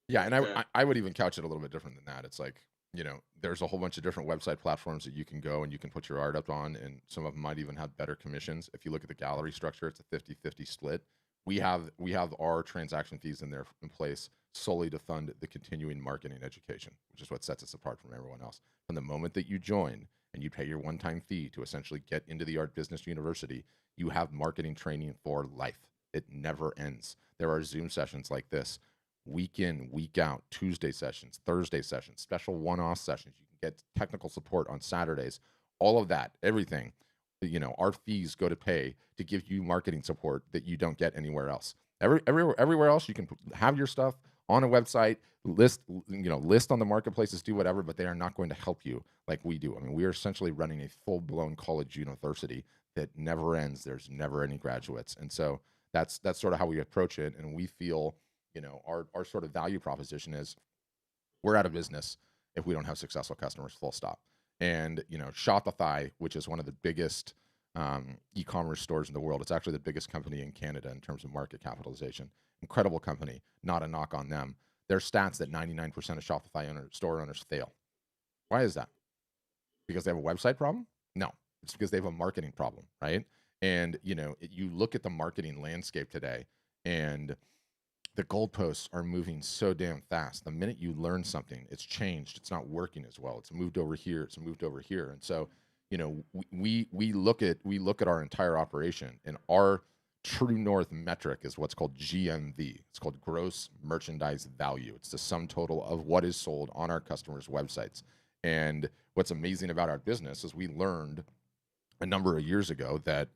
Yeah, and But, I would even couch it a little bit different than that. It's like, you know, there's a whole bunch of different website platforms that you can go and you can put your art up on, and some of them might even have better commissions. If you look at the gallery structure, it's a 50-50 split. We have our transaction fees in there in place solely to fund the continuing marketing education, which is what sets us apart from everyone else. From the moment that you join and you pay your one-time fee to essentially get into the Art Business University, you have marketing training for life. It never ends. There are Zoom sessions like this, week in, week out, Tuesday sessions, Thursday sessions, special one-off sessions. You can get technical support on Saturdays, all of that, everything. You know, our fees go to pay to give you marketing support that you don't get anywhere else. Everywhere else, you can have your stuff on a website, list on the marketplaces, do whatever, but they are not going to help you like we do. I mean, we are essentially running a full-blown college university that never ends. There's never any graduates. And so that's sort of how we approach it. And we feel, you know, our sort of value proposition is we're out of business if we don't have successful customers, full stop. And, you know, Shopify, which is one of the biggest e-commerce stores in the world, it's actually the biggest company in Canada in terms of market capitalization. Incredible company, not a knock on them. Their stats that 99% of Shopify store owners fail. Why is that? Because they have a website problem? No, it's because they have a marketing problem, right? And, you know, you look at the marketing landscape today, and the goalposts are moving so damn fast. The minute you learn something, it's changed. It's not working as well. It's moved over here. It's moved over here. And so, you know, we look at our entire operation, and our true north metric is what's called GMV. It's called gross merchandise value. It's the sum total of what is sold on our customers' websites. And what's amazing about our business is we learned a number of years ago that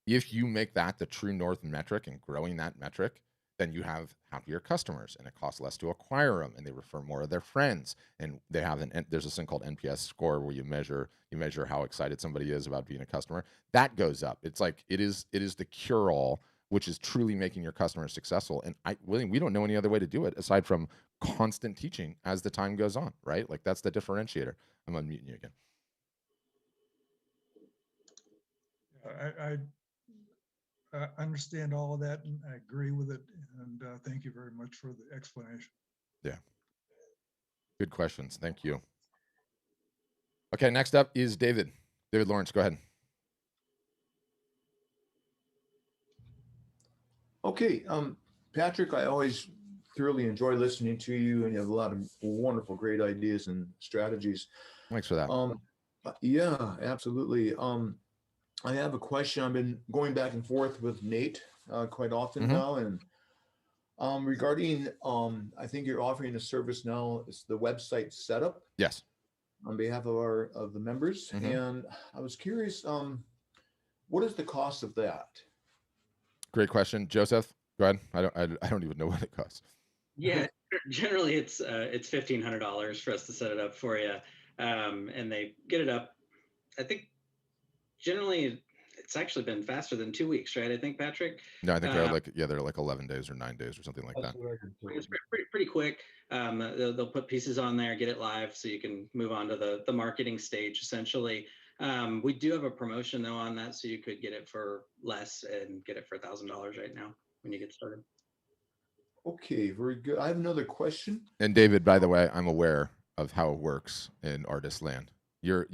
if you make that the true north metric and growing that metric, then you have happier customers, and it costs less to acquire them, and they refer more of their friends. And they have there's this thing called NPS score where you measure how excited somebody is about being a customer. That goes up. It's like it is the cure all, which is truly making your customers successful. And we don't know any other way to do it aside from constant teaching as the time goes on, right? Like that's the differentiator. I'm unmuting you again. I understand all of that, and I agree with it. And thank you very much for the explanation. Yeah. Good questions. Thank you. Okay, next up is David. David Lawrence, go ahead. Okay, Patrick, I always thoroughly enjoy listening to you, and you have a lot of wonderful, great ideas and strategies. Thanks for that. Yeah, absolutely. I have a question. I've been going back and forth with Nate quite often now, and regarding, I think you're offering a service now. It's the website setup. Yes. On behalf of the members, and I was curious, what is the cost of that? Great question, Joseph. Go ahead. I don't even know what it costs. Yeah, generally it's $1,500 for us to set it up for you, and they get it up. I think generally it's actually been faster than 2 weeks, right? I think, Patrick. No, I think they're like 11 days or 9 days or something like that. It's pretty quick. They'll put pieces on there, get it live, so you can move on to the marketing stage essentially. We do have a promotion though on that, so you could get it for less and get it for $1,000 right now when you get started. Okay, very good. I have another question. And David, by the way, I'm aware of how it works in artist land. Your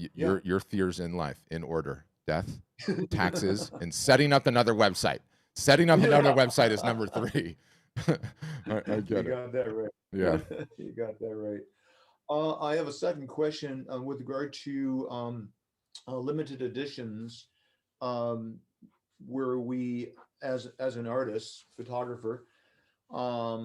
fears in life in order: death, taxes, and setting up another website. Setting up another website is number 3. I get it. You got that right. Yeah. You got that right. I have a second question with regard to limited editions, where we, as an artist, photographer, are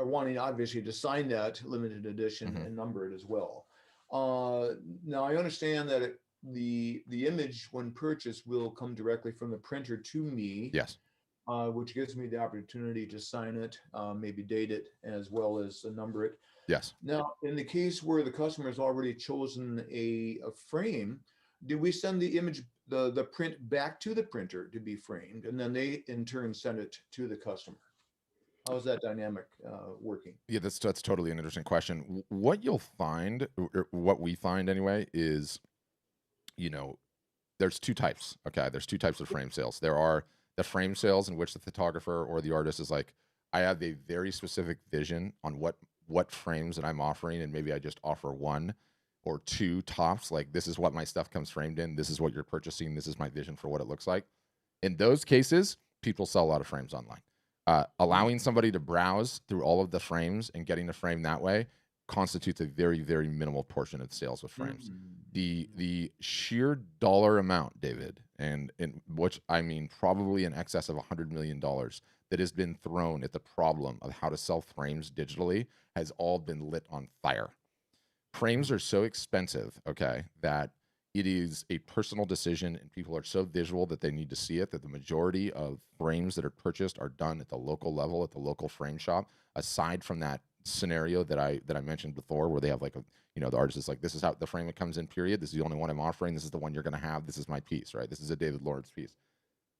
wanting obviously to sign that limited edition and number it as well. Now I understand that the image when purchased will come directly from the printer to me. Yes. Which gives me the opportunity to sign it, maybe date it, as well as number it. Yes. Now, in the case where the customer has already chosen a frame, do we send the image, the print back to the printer to be framed, and then they in turn send it to the customer? How is that dynamic working? Yeah, that's totally an interesting question. What you'll find, or what we find anyway, is, you know, there's 2 types. Okay, there's 2 types of frame sales. There are The frame sales in which the photographer or the artist is like, I have a very specific vision on what frames that I'm offering, and maybe I just offer one or two tops. Like, this is what my stuff comes framed in. This is what you're purchasing. This is my vision for what it looks like. In those cases, people sell a lot of frames online. Allowing somebody to browse through all of the frames and getting a frame that way constitutes a very, very minimal portion of sales with frames. The sheer dollar amount, David, and in which I mean probably in excess of $100 million that has been thrown at the problem of how to sell frames digitally has all been lit on fire. Frames are so expensive, okay, that it is a personal decision, and people are so visual that they need to see it, that the majority of frames that are purchased are done at the local level, at the local frame shop, aside from that scenario that I mentioned before, where they have like the artist is like, this is how the frame it comes in, period. This is the only one I'm offering. This is the one you're going to have. This is my piece, right? This is a David Lawrence piece.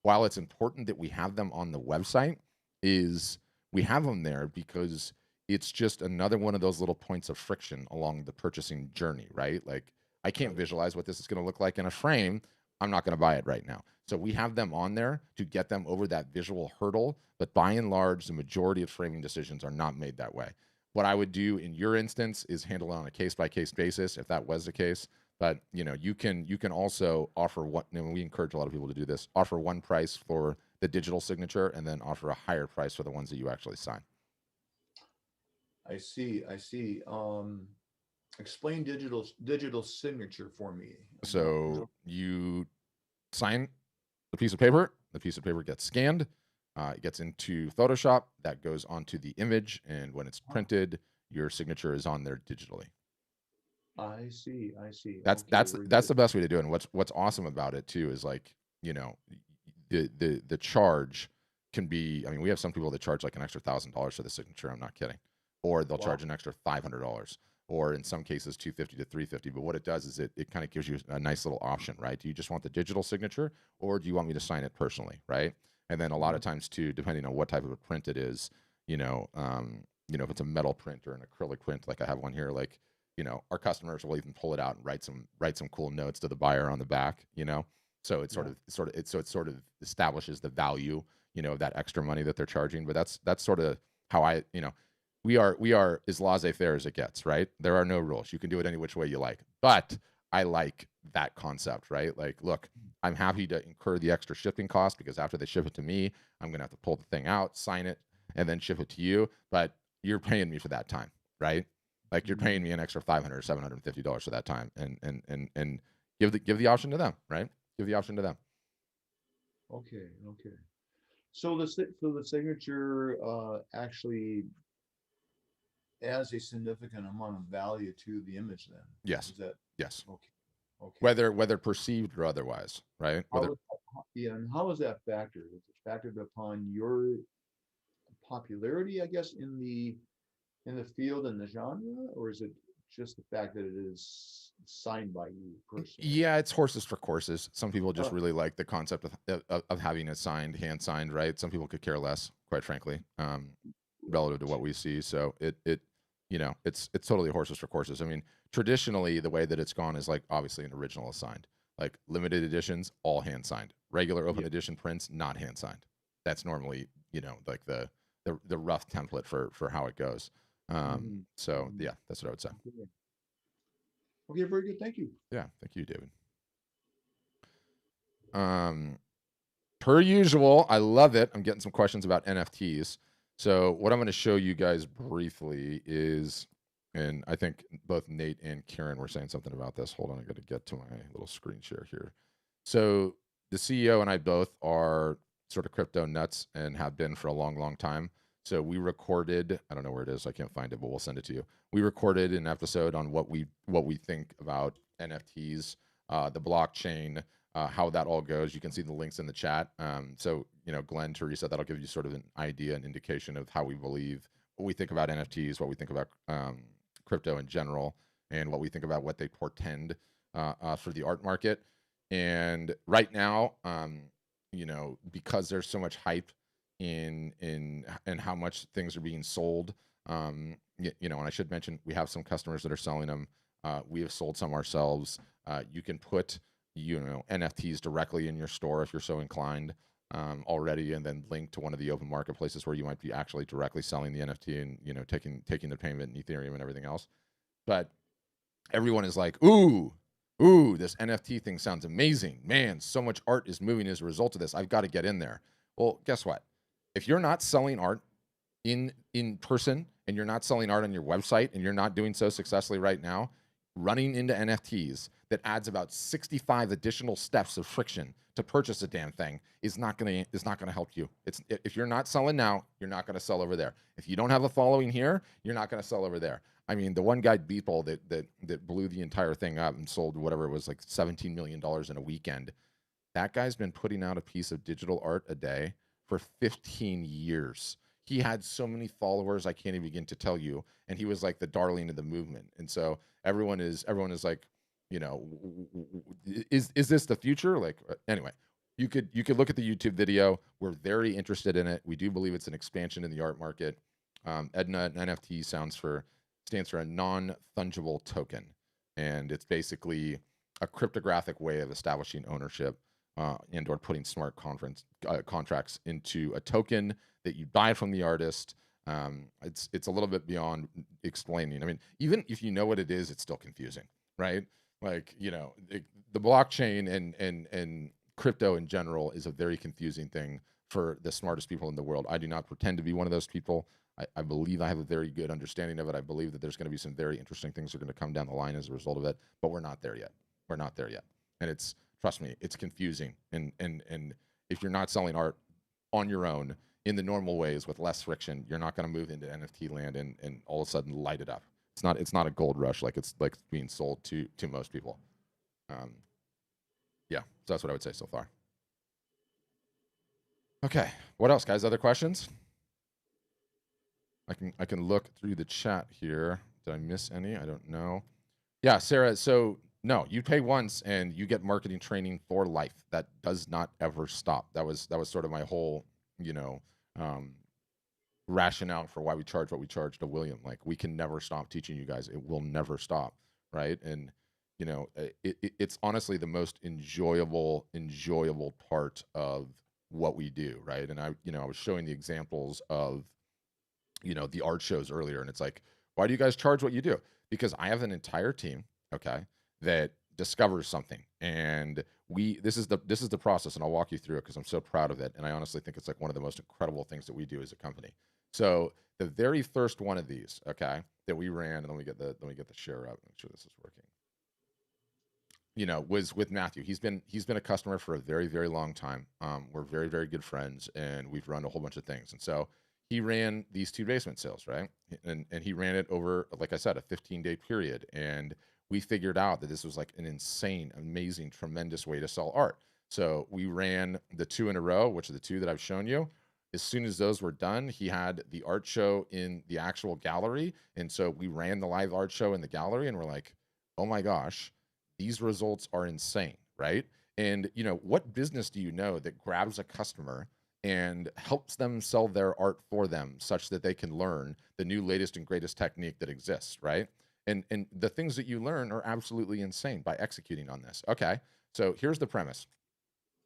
While it's important that we have them on the website, is we have them there because it's just another one of those little points of friction along the purchasing journey, right? Like, I can't visualize what this is going to look like in a frame. I'm not going to buy it right now. So we have them on there to get them over that visual hurdle. But by and large, the majority of framing decisions are not made that way. What I would do in your instance is handle it on a case-by-case basis, if that was the case. But you can also offer what, we encourage a lot of people to do this, offer one price for the digital signature and then offer a higher price for the ones that you actually sign. I see. Explain digital signature for me. So you sign the piece of paper gets scanned, it gets into Photoshop, that goes onto the image, and when it's printed, your signature is on there digitally. I see. That's the best way to do it. And what's awesome about it too is, like, the charge can be, I mean, we have some people that charge like an extra $1,000 for the signature. I'm not kidding. Or they'll charge an extra $500, or in some cases $250 to $350. But what it does is it kind of gives you a nice little option, right? Do you just want the digital signature, or do you want me to sign it personally, right? And then a lot of times too, depending on what type of a print it is, if it's a metal print or an acrylic print, like I have one here, like, our customers will even pull it out and write some cool notes to the buyer on the back, So it sort of establishes the value, of that extra money that they're charging. But that's sort of how we are as laissez-faire as it gets, right? There are no rules. You can do it any which way you like. But I like that concept, right? Like, look, I'm happy to incur the extra shipping cost, because after they ship it to me, I'm going to have to pull the thing out, sign it, and then ship it to you. But you're paying me for that time, right? Like, you're paying me an extra $500 or $750 for that time, and give the option to them, right? Give the option to them. Okay. So the signature actually adds a significant amount of value to the image then. Yes. Yes. Okay. Whether perceived or otherwise, right? And how is that factored? Is it factored upon your popularity, I guess, in the field and the genre, or is it just the fact that it is signed by you personally? Yeah, it's horses for courses. Some people just really like the concept of having it signed, hand signed, right? Some people could care less, quite frankly, relative to what we see. So it's totally horses for courses. I mean, traditionally, the way that it's gone is, like, obviously an original is signed, like limited editions, all hand signed. Regular open edition prints, not hand signed. That's normally, like the rough template for how it goes. So yeah, that's what I would say. Okay, very good. Thank you. Yeah, thank you, David. Per usual, I love it. I'm getting some questions about NFTs. So what I'm going to show you guys briefly is, and I think both Nate and Karen were saying something about this. Hold on, I got to get to my little screen share here. So the CEO and I both are sort of crypto nuts and have been for a long, long time. So we recorded, I don't know where it is, I can't find it, but we'll send it to you. We recorded an episode on what we think about NFTs, the blockchain, how that all goes. You can see the links in the chat. So, Glenn, Teresa, that'll give you sort of an idea, an indication of how we believe, what we think about NFTs, what we think about crypto in general, and what we think about what they portend for the art market. And right now, because there's so much hype in how much things are being sold, and I should mention, we have some customers that are selling them. We have sold some ourselves. You can put NFTs directly in your store if you're so inclined. already, and then link to one of the open marketplaces where you might be actually directly selling the NFT and, you know, taking the payment in Ethereum and everything else. But everyone is like, ooh, this NFT thing sounds amazing. Man, so much art is moving as a result of this. I've got to get in there. Well, guess what? If you're not selling art in person, and you're not selling art on your website, and you're not doing so successfully right now, running into NFTs that adds about 65 additional steps of friction to purchase a damn thing is not gonna help you. If you're not selling now, you're not gonna sell over there. If you don't have a following here, you're not gonna sell over there. I mean, the one guy, Beeple, that blew the entire thing up and sold whatever it was, like $17 million in a weekend. That guy's been putting out a piece of digital art a day for 15 years. He had so many followers, I can't even begin to tell you. And he was like the darling of the movement. And so everyone is like, you know, is this the future? Like, anyway, you could look at the YouTube video. We're very interested in it. We do believe it's an expansion in the art market. EDNA, NFT stands for a non-fungible token. And it's basically a cryptographic way of establishing ownership and or putting smart contracts into a token that you buy from the artist. It's a little bit beyond explaining. I mean, even if you know what it is, it's still confusing, right? Like, you know, the blockchain and crypto in general is a very confusing thing for the smartest people in the world. I do not pretend to be one of those people. I believe I have a very good understanding of it. I believe that there's going to be some very interesting things that are going to come down the line as a result of it, but we're not there yet. We're not there yet. And trust me, it's confusing. And if you're not selling art on your own in the normal ways with less friction, you're not going to move into NFT land and all of a sudden light it up. It's not a gold rush like it's being sold to most people. Yeah, so that's what I would say so far. Okay, what else, guys? Other questions? I can look through the chat here. Did I miss any? I don't know. Yeah, Sarah. So no, you pay once and you get marketing training for life. That does not ever stop. That was sort of my whole, you know, rationale for why we charge what we charge to William. Like, we can never stop teaching you guys. It will never stop, right? And you know, it's honestly the most enjoyable part of what we do, right? And I was showing the examples of, you know, the art shows earlier, and it's like, why do you guys charge what you do? Because I have an entire team, okay, that discovers something, and this is the process, and I'll walk you through it because I'm so proud of it, and I honestly think it's like one of the most incredible things that we do as a company. So the very first one of these, okay, that we ran, and let me get the share up, make sure this is working. You know, was with Matthew. He's been a customer for a very, very long time. We're very, very good friends, and we've run a whole bunch of things, and so he ran these 2 basement sales, right? And he ran it over, like I said, a 15-day period. And we figured out that this was like an insane, amazing, tremendous way to sell art. So we ran the 2 in a row, which are the 2 that I've shown you. As soon as those were done, he had the art show in the actual gallery. And so we ran the live art show in the gallery, and we're like, oh my gosh, these results are insane, right? And, you know, what business do you know that grabs a customer and helps them sell their art for them such that they can learn the new latest and greatest technique that exists, right? And the things that you learn are absolutely insane by executing on this. Okay, so here's the premise.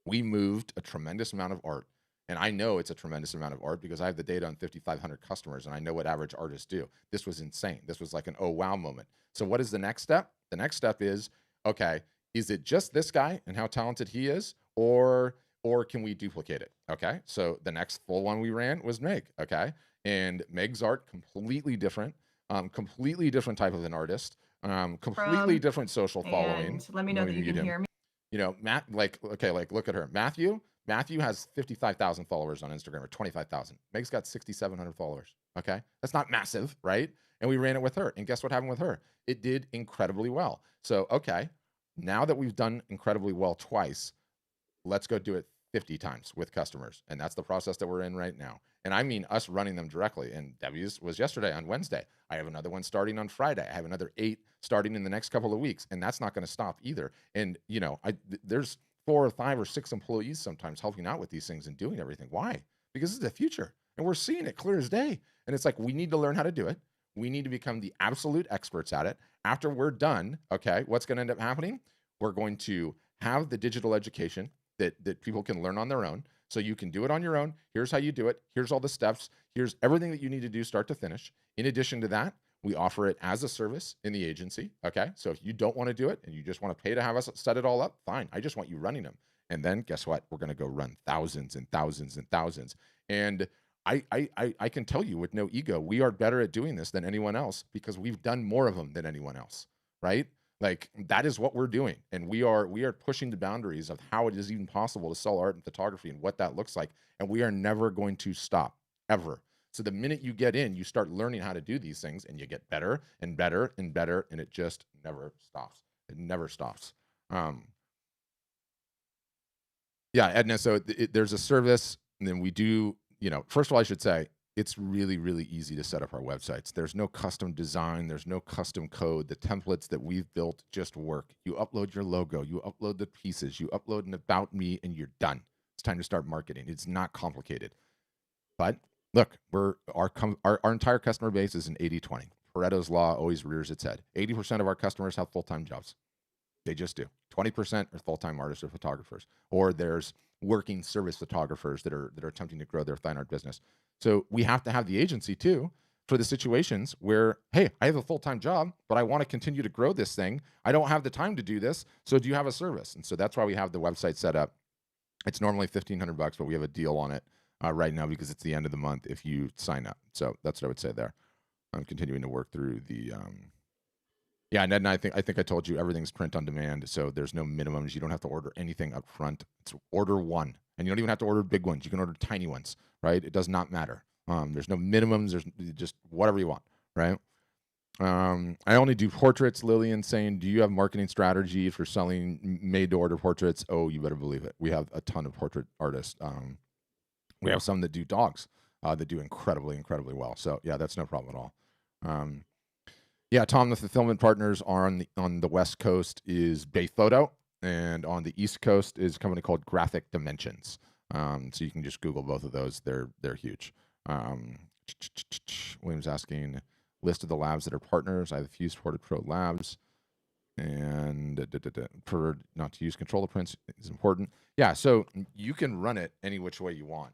We moved a tremendous amount of art, and I know it's a tremendous amount of art because I have the data on 5,500 customers, and I know what average artists do. This was insane. This was like an oh wow moment. So what is the next step? The next step is, okay, is it just this guy and how talented he is, or can we duplicate it? Okay, so the next full one we ran was Meg. Okay, and Meg's art completely different type of an artist, completely different social following. And let me know that you can hear me. You know, Matt, like, okay, like look at her. Matthew has 55,000 followers on Instagram, or 25,000. Meg's got 6,700 followers. Okay, that's not massive, right? And we ran it with her, and guess what happened with her? It did incredibly well. So okay, now that we've done incredibly well twice, let's go do it 50 times with customers. And that's the process that we're in right now. And I mean us running them directly. And Debbie's was yesterday on Wednesday. I have another one starting on Friday. I have another 8 starting in the next couple of weeks. And that's not going to stop either. And, you know, there's 4 or 5 or 6 employees sometimes helping out with these things and doing everything. Why? Because it's the future. And we're seeing it clear as day. And it's like, we need to learn how to do it. We need to become the absolute experts at it. After we're done, okay, what's going to end up happening? We're going to have the digital education that people can learn on their own. So you can do it on your own. Here's how you do it. Here's all the steps. Here's everything that you need to do start to finish. In addition to that, we offer it as a service in the agency. Okay. So if you don't want to do it and you just want to pay to have us set it all up, fine. I just want you running them. And then guess what? We're going to go run thousands and thousands and thousands. And I can tell you with no ego, we are better at doing this than anyone else because we've done more of them than anyone else. Right. Like that is what we're doing. And we are pushing the boundaries of how it is even possible to sell art and photography and what that looks like. And we are never going to stop ever. So the minute you get in, you start learning how to do these things and you get better and better and better. And it just never stops. It never stops. Yeah, Edna. So there's a service and then we do, first of all, I should say, it's really, really easy to set up our websites. There's no custom design. There's no custom code. The templates that we've built just work. You upload your logo. You upload the pieces. You upload an about me, and you're done. It's time to start marketing. It's not complicated. But look, our entire customer base is an 80-20. Pareto's law always rears its head. 80% of our customers have full-time jobs. They just do. 20% are full-time artists or photographers, or there's working service photographers that are attempting to grow their fine art business. So we have to have the agency too for the situations where, hey, I have a full-time job, but I want to continue to grow this thing. I don't have the time to do this. So do you have a service? And so that's why we have the website set up. It's normally $1,500, but we have a deal on it right now because it's the end of the month if you sign up. So that's what I would say there. I'm continuing to work through the yeah, Ned and I think I told you everything's print on demand, so there's no minimums. You don't have to order anything up front. It's order one, and you don't even have to order big ones. You can order tiny ones, right? It does not matter. There's no minimums. There's just whatever you want, right? I only do portraits. Lillian saying, do you have marketing strategy for selling made-to-order portraits? Oh, you better believe it. We have a ton of portrait artists. We have some that do dogs that do incredibly, incredibly well. So yeah, that's no problem at all. Yeah, Tom, the fulfillment partners are on the West Coast is Bay Photo, and on the East Coast is a company called Graphic Dimensions. So you can just Google both of those. They're huge. William's asking list of the labs that are partners. I have a few supported pro labs, and for not to use control the prints is important. Yeah, so you can run it any which way you want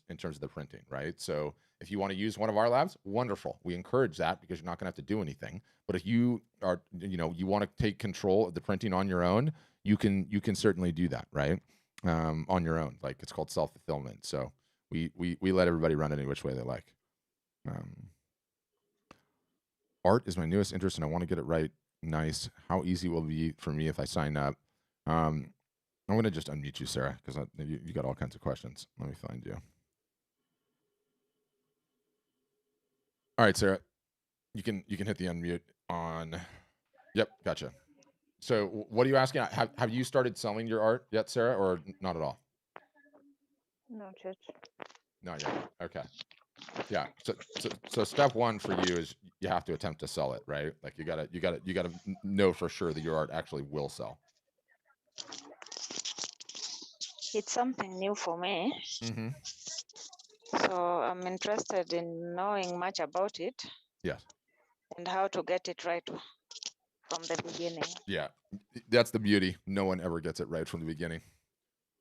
in terms of the printing, right? So if you want to use one of our labs, wonderful. We encourage that because you're not going to have to do anything. But if you are, you want to take control of the printing on your own, you can certainly do that, right? On your own, like it's called self-fulfillment. So we let everybody run it any which way they like. Art is my newest interest, and I want to get it right. Nice. How easy will it be for me if I sign up? I'm going to just unmute you, Sarah, because you got all kinds of questions. Let me find you. All right, Sarah, you can hit the unmute on. Yep, gotcha. So what are you asking? Have you started selling your art yet, Sarah, or not at all? No, Church. Not yet. Okay. Yeah. So step one for you is you have to attempt to sell it, right? Like you gotta know for sure that your art actually will sell. It's something new for me. Mm-hmm. So I'm interested in knowing much about it. Yes. And how to get it right from the beginning. Yeah. That's the beauty. No one ever gets it right from the beginning.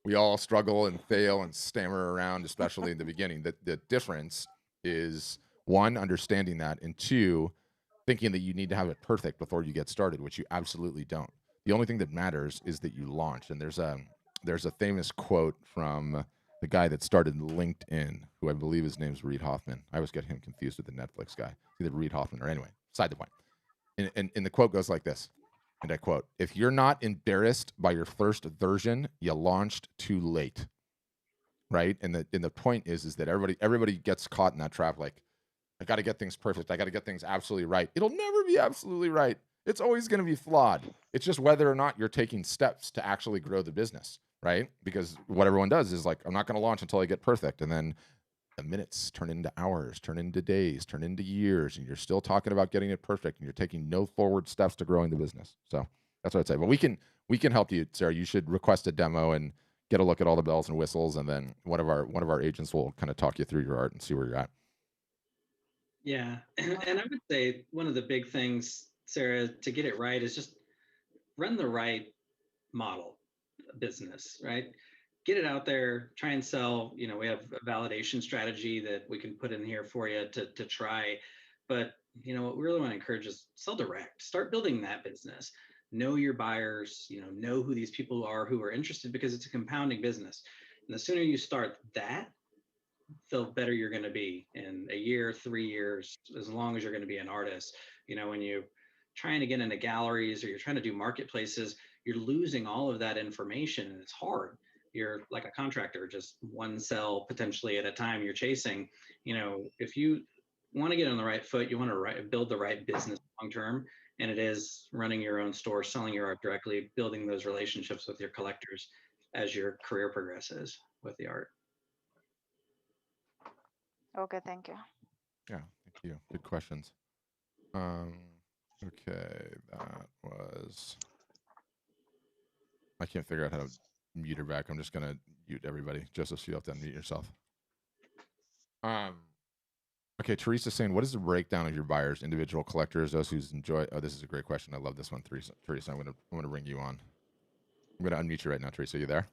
We all struggle and fail and stammer around, especially in the beginning. The difference is, one, understanding that, and two, thinking that you need to have it perfect before you get started, which you absolutely don't. The only thing that matters is that you launch. And there's a famous quote from the guy that started LinkedIn, who I believe his name's Reid Hoffman. I always get him confused with the Netflix guy. It's either Reid Hoffman or anyway, beside the point. And the quote goes like this, and I quote, "If you're not embarrassed by your first version, you launched too late." Right? And the point is that everybody gets caught in that trap, like, I got to get things perfect. I got to get things absolutely right. It'll never be absolutely right. It's always going to be flawed. It's just whether or not you're taking steps to actually grow the business, right? Because what everyone does is like, I'm not going to launch until I get perfect. And then the minutes turn into hours, turn into days, turn into years, and you're still talking about getting it perfect, and you're taking no forward steps to growing the business. So that's what I'd say. But we can help you, Sarah. You should request a demo and get a look at all the bells and whistles, and then one of our agents will kind of talk you through your art and see where you're at. Yeah, and I would say one of the big things, Sarah, to get it right is just run the right model business, right? get it out there, try and sell. We have a validation strategy that we can put in here for you to try. But what we really want to encourage is sell direct. Start building that business. Know your buyers. Know who these people are who are interested, because it's a compounding business. And the sooner you start that, the better you're going to be in a year, 3 years, as long as you're going to be an artist. When you're trying to get into galleries or you're trying to do marketplaces, you're losing all of that information, and it's hard. You're like a contractor, just one sell potentially at a time you're chasing. If you want to get on the right foot, you want to build the right business long term, and it is running your own store, selling your art directly, building those relationships with your collectors as your career progresses with the art. Okay, thank you. Yeah, thank you. Good questions. Okay, that was. I can't figure out how to mute her back. I'm just gonna mute everybody. Joseph, you have to unmute yourself. Okay, Teresa's saying, what is the breakdown of your buyers, individual collectors, those who enjoy? Oh, this is a great question. I love this one, Teresa. Teresa, I'm gonna bring you on. I'm gonna unmute you right now, Teresa. You there?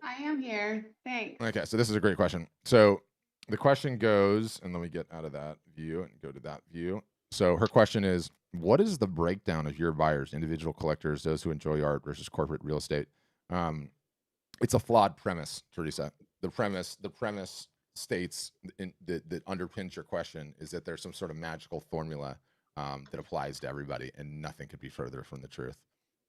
I am here. Thanks. Okay, so this is a great question. So the question goes, and let me get out of that view and go to that view. So her question is, what is the breakdown of your buyers, individual collectors, those who enjoy art versus corporate real estate? It's a flawed premise, Teresa. The premise states that underpins your question is that there's some sort of magical formula that applies to everybody, and nothing could be further from the truth.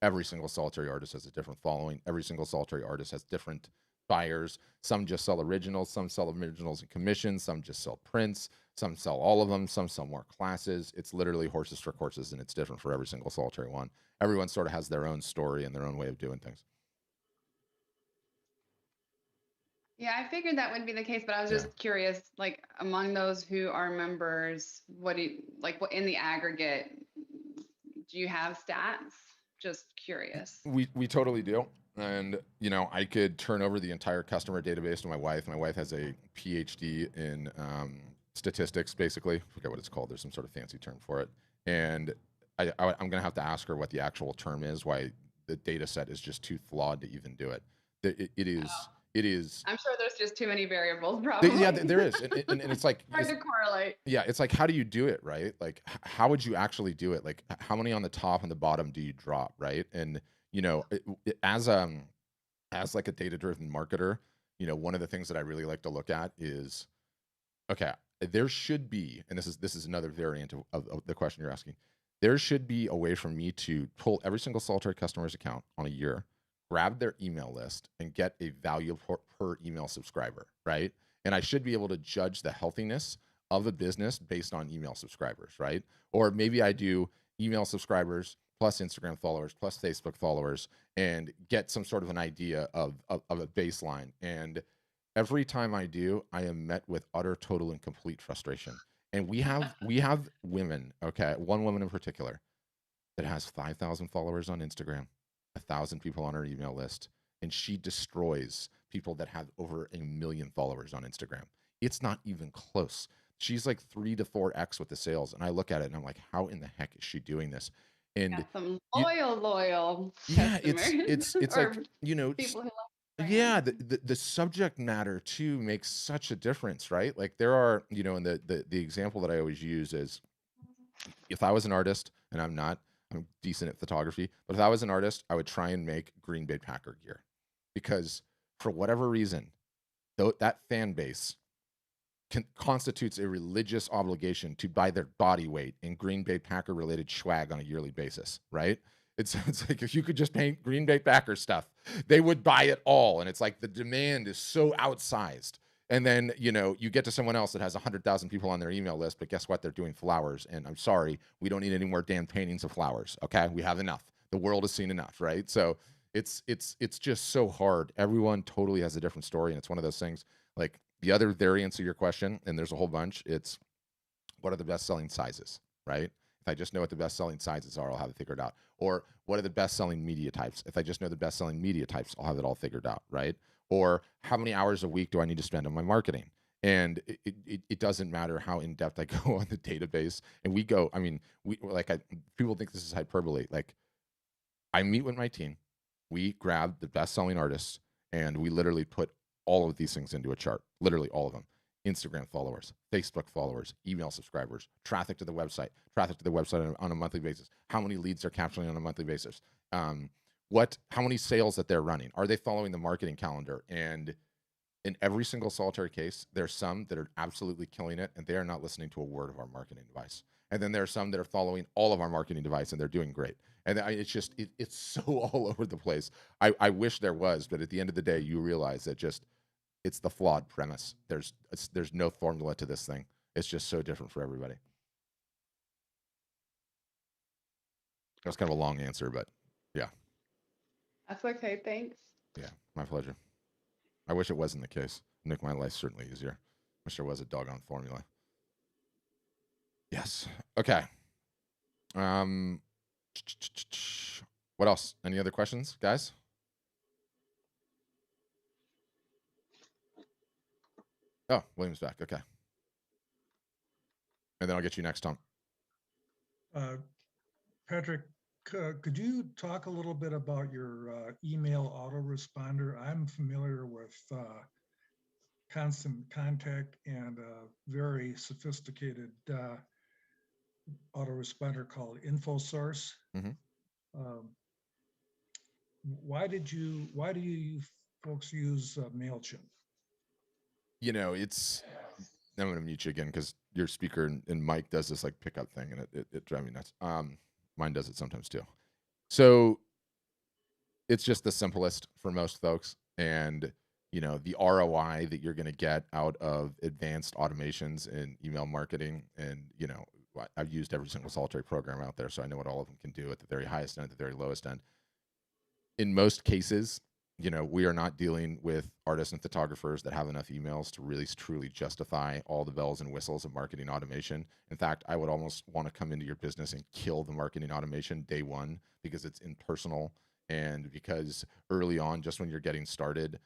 Every single solitary artist has a different following. Every single solitary artist has different buyers. Some just sell originals, some sell originals and commissions, some just sell prints, some sell all of them, some sell more classes. It's literally horses for courses, and it's different for every single solitary one. Everyone sort of has their own story and their own way of doing things. Yeah, I figured that would be the case, but I was just curious, like among those who are members, what in the aggregate, do you have stats? Just curious. We totally do. And, I could turn over the entire customer database to my wife. My wife has a PhD in statistics, basically. I forget what it's called. There's some sort of fancy term for it. And I'm going to have to ask her what the actual term is, why the data set is just too flawed to even do it. It is. I'm sure there's just too many variables, probably. Yeah, there is. And it's like hard to correlate. Yeah, it's like, how do you do it, right? Like, how would you actually do it? Like, how many on the top and the bottom do you drop, right? And as like a data-driven marketer, one of the things that I really like to look at is, okay, there should be, and this is another variant of the question you're asking. There should be a way for me to pull every single solitary customer's account on a year, grab their email list, and get a value per email subscriber, right? And I should be able to judge the healthiness of a business based on email subscribers, right? Or maybe I do email subscribers plus Instagram followers plus Facebook followers and get some sort of an idea of a baseline. And every time I do, I am met with utter, total, and complete frustration. And we have women, okay, one woman in particular that has 5,000 followers on Instagram, 1,000 people on her email list, and she destroys people that have over 1 million followers on Instagram. It's not even close. She's like 3 to 4x with the sales, and I look at it and I'm like, how in the heck is she doing this? And got some loyal yeah, customers. it's like people who love yeah, the subject matter too makes such a difference, right? Like there are, and the example that I always use is, if I was an artist, and I'm not, I'm decent at photography, but if I was an artist, I would try and make Green Bay Packer gear, because for whatever reason, that fan base constitutes a religious obligation to buy their body weight in Green Bay Packer related swag on a yearly basis, right? It's like, if you could just paint Green Bay Packer stuff, they would buy it all. And it's like the demand is so outsized. And then, you get to someone else that has 100,000 people on their email list, but guess what? They're doing flowers. And I'm sorry, we don't need any more damn paintings of flowers. Okay. We have enough. The world has seen enough, right? So it's just so hard. Everyone totally has a different story. And it's one of those things, like the other variants of your question, and there's a whole bunch, it's what are the best selling sizes, right? If I just know what the best selling sizes are, I'll have it figured out. Or what are the best selling media types? If I just know the best selling media types, I'll have it all figured out, right? Or how many hours a week do I need to spend on my marketing? And it doesn't matter how in depth I go on the database. And we go, I mean, people think this is hyperbole. Like, I meet with my team, we grab the best selling artists, And we literally put all of these things into a chart, literally all of them. Instagram followers, Facebook followers, email subscribers, traffic to the website on a monthly basis, how many leads they're capturing on a monthly basis, how many sales that they're running, are they following the marketing calendar? And in every single solitary case, there's some that are absolutely killing it and they are not listening to a word of our marketing advice. And then there are some that are following all of our marketing advice and they're doing great. And it's just, it's so all over the place. I wish there was, but at the end of the day, you realize that it's the flawed premise. There's no formula to this thing. It's just so different for everybody. That's kind of a long answer, but yeah. That's okay. Thanks. Yeah, my pleasure. I wish it wasn't the case. Make my life certainly easier. Wish there was a doggone formula. Yes. Okay. What else? Any other questions, guys? Oh, William's back. Okay. And then I'll get you next, Tom. Patrick, could you talk a little bit about your email autoresponder? I'm familiar with Constant Contact and a very sophisticated autoresponder called InfoSource. Why do you folks use MailChimp? You know, I'm going to mute you again because your speaker and Mike does this like pickup thing and it drives me nuts. Mine does it sometimes too. So it's just the simplest for most folks. And, you know, the ROI that you're going to get out of advanced automations in email marketing. And, you know, I've used every single solitary program out there, so I know what all of them can do at the very highest end, at the very lowest end. In most cases, you know, we are not dealing with artists and photographers that have enough emails to really truly justify all the bells and whistles of marketing automation. In fact, I would almost want to come into your business and kill the marketing automation day one because it's impersonal and because early on, just when you're getting started,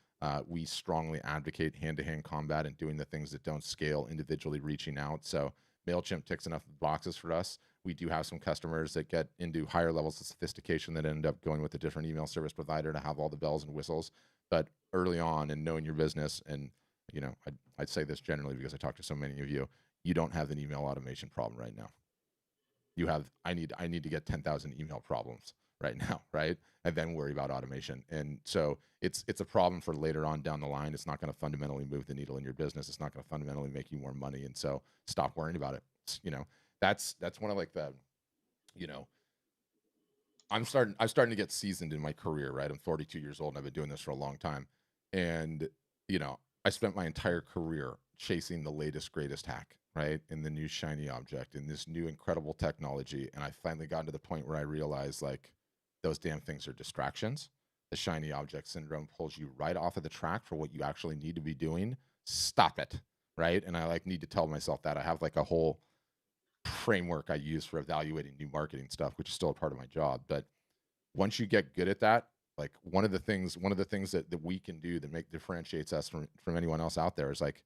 we strongly advocate hand-to-hand combat and doing the things that don't scale, individually reaching out. So MailChimp ticks enough boxes for us. We do have some customers that get into higher levels of sophistication that end up going with a different email service provider to have all the bells and whistles. But early on and knowing your business, and you know, I'd say this generally because I talk to so many of you, you don't have an email automation problem right now. You have, I need to get 10,000 email problems right now, right? And then worry about automation. And so it's a problem for later on down the line. It's not going to fundamentally move the needle in your business. It's not going to fundamentally make you more money. And so stop worrying about it. You know, that's one of like the, you know, I'm starting to get seasoned in my career, right? I'm 42 years old and I've been doing this for a long time. And, you know, I spent my entire career chasing the latest, greatest hack, right? And the new shiny object and this new incredible technology. And I finally got to the point where I realized like those damn things are distractions. The shiny object syndrome pulls you right off of the track for what you actually need to be doing. Stop it, right? And I like need to tell myself that. I have like a whole framework I use for evaluating new marketing stuff, which is still a part of my job. But once you get good at that, like one of the things that we can do that differentiates us from anyone else out there is like,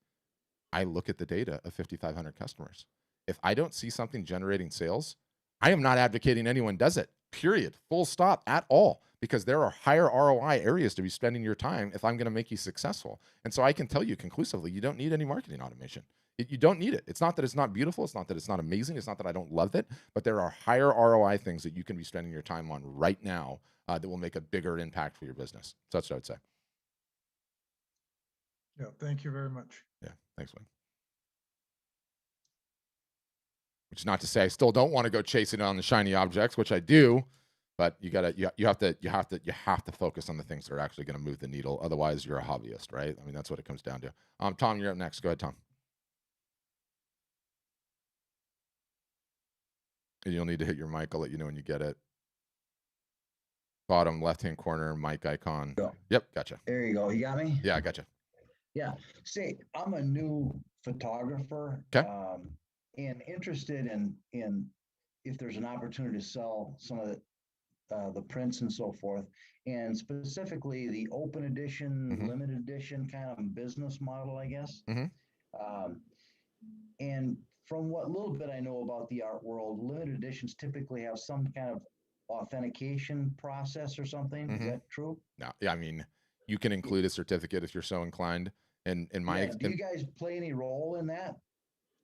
I look at the data of 5,500 customers. If I don't see something generating sales, I am not advocating anyone does it, period, full stop at all, because there are higher ROI areas to be spending your time if I'm going to make you successful. And so I can tell you conclusively, you don't need any marketing automation. You don't need it. It's not that it's not beautiful. It's not that it's not amazing. It's not that I don't love it, but there are higher ROI things that you can be spending your time on right now that will make a bigger impact for your business. So that's what I would say. Yeah, thank you very much. Yeah, thanks, Wayne. Which is not to say I still don't want to go chasing on the shiny objects, which I do, but you have to focus on the things that are actually going to move the needle. Otherwise, you're a hobbyist, right? I mean, that's what it comes down to. Tom, you're up next. Go ahead, Tom. You'll need to hit your mic. I'll let you know when you get it. Bottom left-hand corner, mic icon. Go. Yep, gotcha. There you go. You got me? Yeah, I gotcha. Yeah. See, I'm a new photographer. Okay. And interested in if there's an opportunity to sell some of the prints and so forth, and specifically the open edition, limited edition kind of business model, I guess. And from what little bit I know about the art world, limited editions typically have some kind of authentication process or something. Is that true? No, yeah, I mean, you can include a certificate if you're so inclined. And in my Yeah, do you guys play any role in that?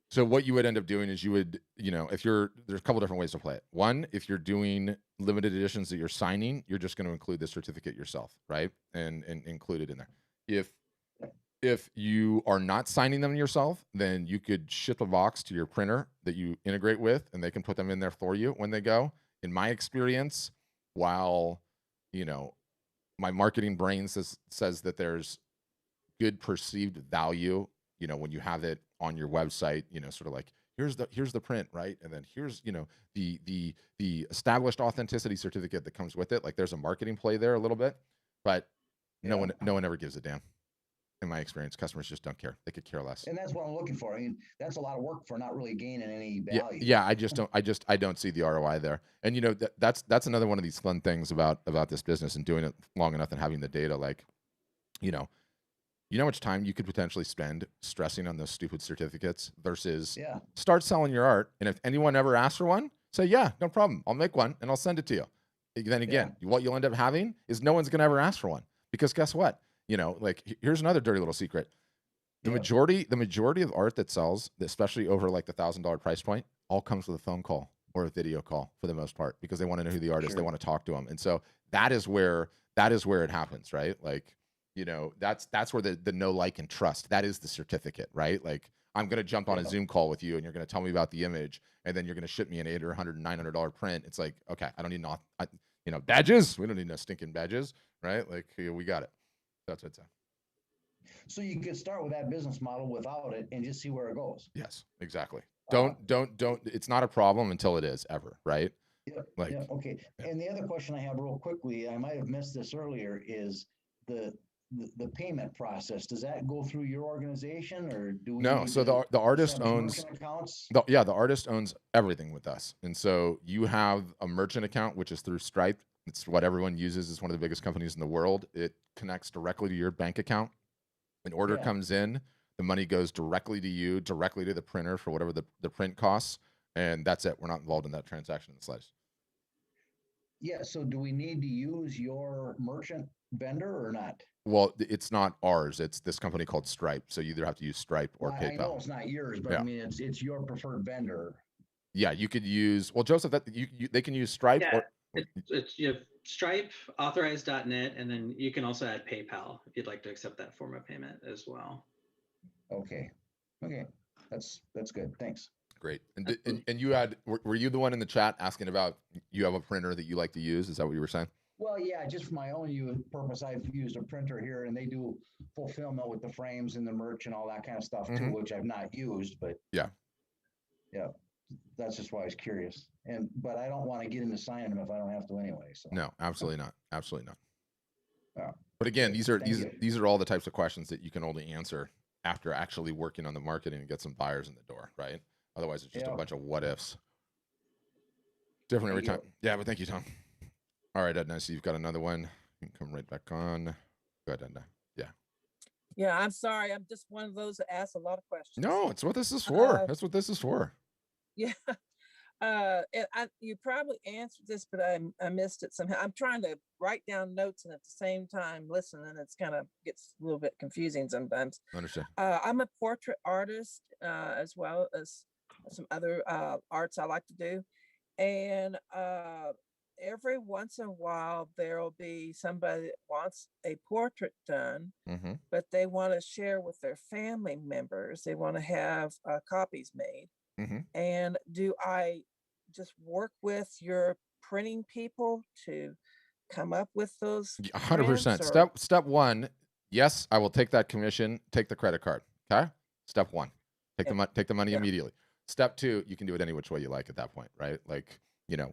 So what you would end up doing is you would, if there's a couple different ways to play it. One, if you're doing limited editions that you're signing, you're just going to include the certificate yourself, right? And include it in there. If you are not signing them yourself, then you could ship a box to your printer that you integrate with, and they can put them in there for you when they go. In my experience, while, my marketing brain says that there's good perceived value, when you have it on your website, sort of like here's the print, right? And then here's, the established authenticity certificate that comes with it. Like there's a marketing play there a little bit, but no one ever gives a damn. In my experience, customers just don't care. They could care less. And that's what I'm looking for. I mean, that's a lot of work for not really gaining any value. Yeah. I don't see the ROI there. And that's another one of these fun things about this business and doing it long enough and having the data. Like, you know how much time you could potentially spend stressing on those stupid certificates versus start selling your art. And if anyone ever asks for one, say, yeah, no problem. I'll make one and I'll send it to you. Then again, what you'll end up having is no one's going to ever ask for one, because guess what? Like here's another dirty little secret. The majority of art that sells, especially over like the $1,000 price point, all comes with a phone call or a video call for the most part, because they want to know who the artist, they want to talk to them. And so that is where it happens, right? Like, that's where the know, like, and trust, that is the certificate, right? Like I'm going to jump on a Zoom call with you and you're going to tell me about the image, and then you're going to ship me an $800 or $900 print. It's like, okay, I don't need badges. We don't need no stinking badges, right? Like we got it. That's what I'd say. So you could start with that business model without it and just see where it goes. Yes, exactly. Don't. It's not a problem until it is, ever, right? Okay. Yeah. And the other question I have real quickly, I might have missed this earlier, is the payment process. Does that go through your organization, or do we? No. So the artist owns accounts? The artist owns everything with us, and so you have a merchant account, which is through Stripe. It's what everyone uses. It's one of the biggest companies in the world. It connects directly to your bank account. An order comes in, the money goes directly to you, directly to the printer for whatever the print costs, and that's it. We're not involved in that transaction in the slightest. Yeah. So do we need to use your merchant vendor or not? Well, it's not ours. It's this company called Stripe. So you either have to use Stripe or PayPal. I know it's not yours, but I mean it's your preferred vendor. Yeah, you could use. Well, Joseph, they can use Stripe. Yeah, it's Stripe, authorized.net, and then you can also add PayPal if you'd like to accept that form of payment as well. Okay, that's good. Thanks. Great. And you had, were you the one in the chat asking about, you have a printer that you like to use? Is that what you were saying? Well, yeah, just for my own purpose, I've used a printer here, and they do fulfillment with the frames and the merch and all that kind of stuff too, which I've not used, but yeah, that's just why I was curious. But I don't want to get into signing them if I don't have to anyway. So no, absolutely not. Absolutely not. Yeah. But again, these are all the types of questions that you can only answer after actually working on the marketing and get some buyers in the door, right? Otherwise, it's just a bunch of what ifs. Different every time. Yeah, but thank you, Tom. All right, Edna, so you've got another one. You can come right back on. Go ahead, Edna. Yeah, I'm sorry. I'm just one of those that asks a lot of questions. No, it's what this is for. That's what this is for. Yeah. You probably answered this, but I missed it somehow. I'm trying to write down notes and at the same time listen, and it's kind of gets a little bit confusing sometimes. Understand. I'm a portrait artist as well as some other arts I like to do, and every once in a while there'll be somebody that wants a portrait done, but they want to share with their family members. They want to have copies made. And do I just work with your printing people to come up with those? 100%. Step one, yes, I will take that commission, take the credit card. Okay. Step one, take the money immediately. Step two, you can do it any which way you like at that point, right? Like,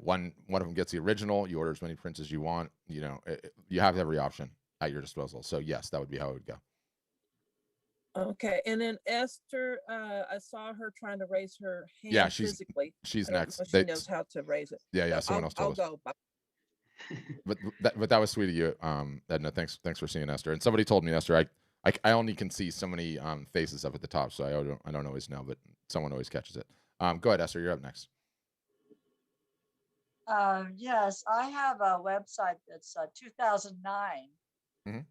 one of them gets the original, you order as many prints as you want, you have every option at your disposal. So yes, that would be how it would go. Okay, and then Esther, I saw her trying to raise her hand. Yeah, physically. She's next. She knows how to raise it. Yeah. Someone else told us. I'll go. But that was sweet of you, Edna. Thanks for seeing Esther. And somebody told me, Esther, I only can see so many faces up at the top, so I don't always know, but someone always catches it. Go ahead, Esther. You're up next. Yes, I have a website that's 2009.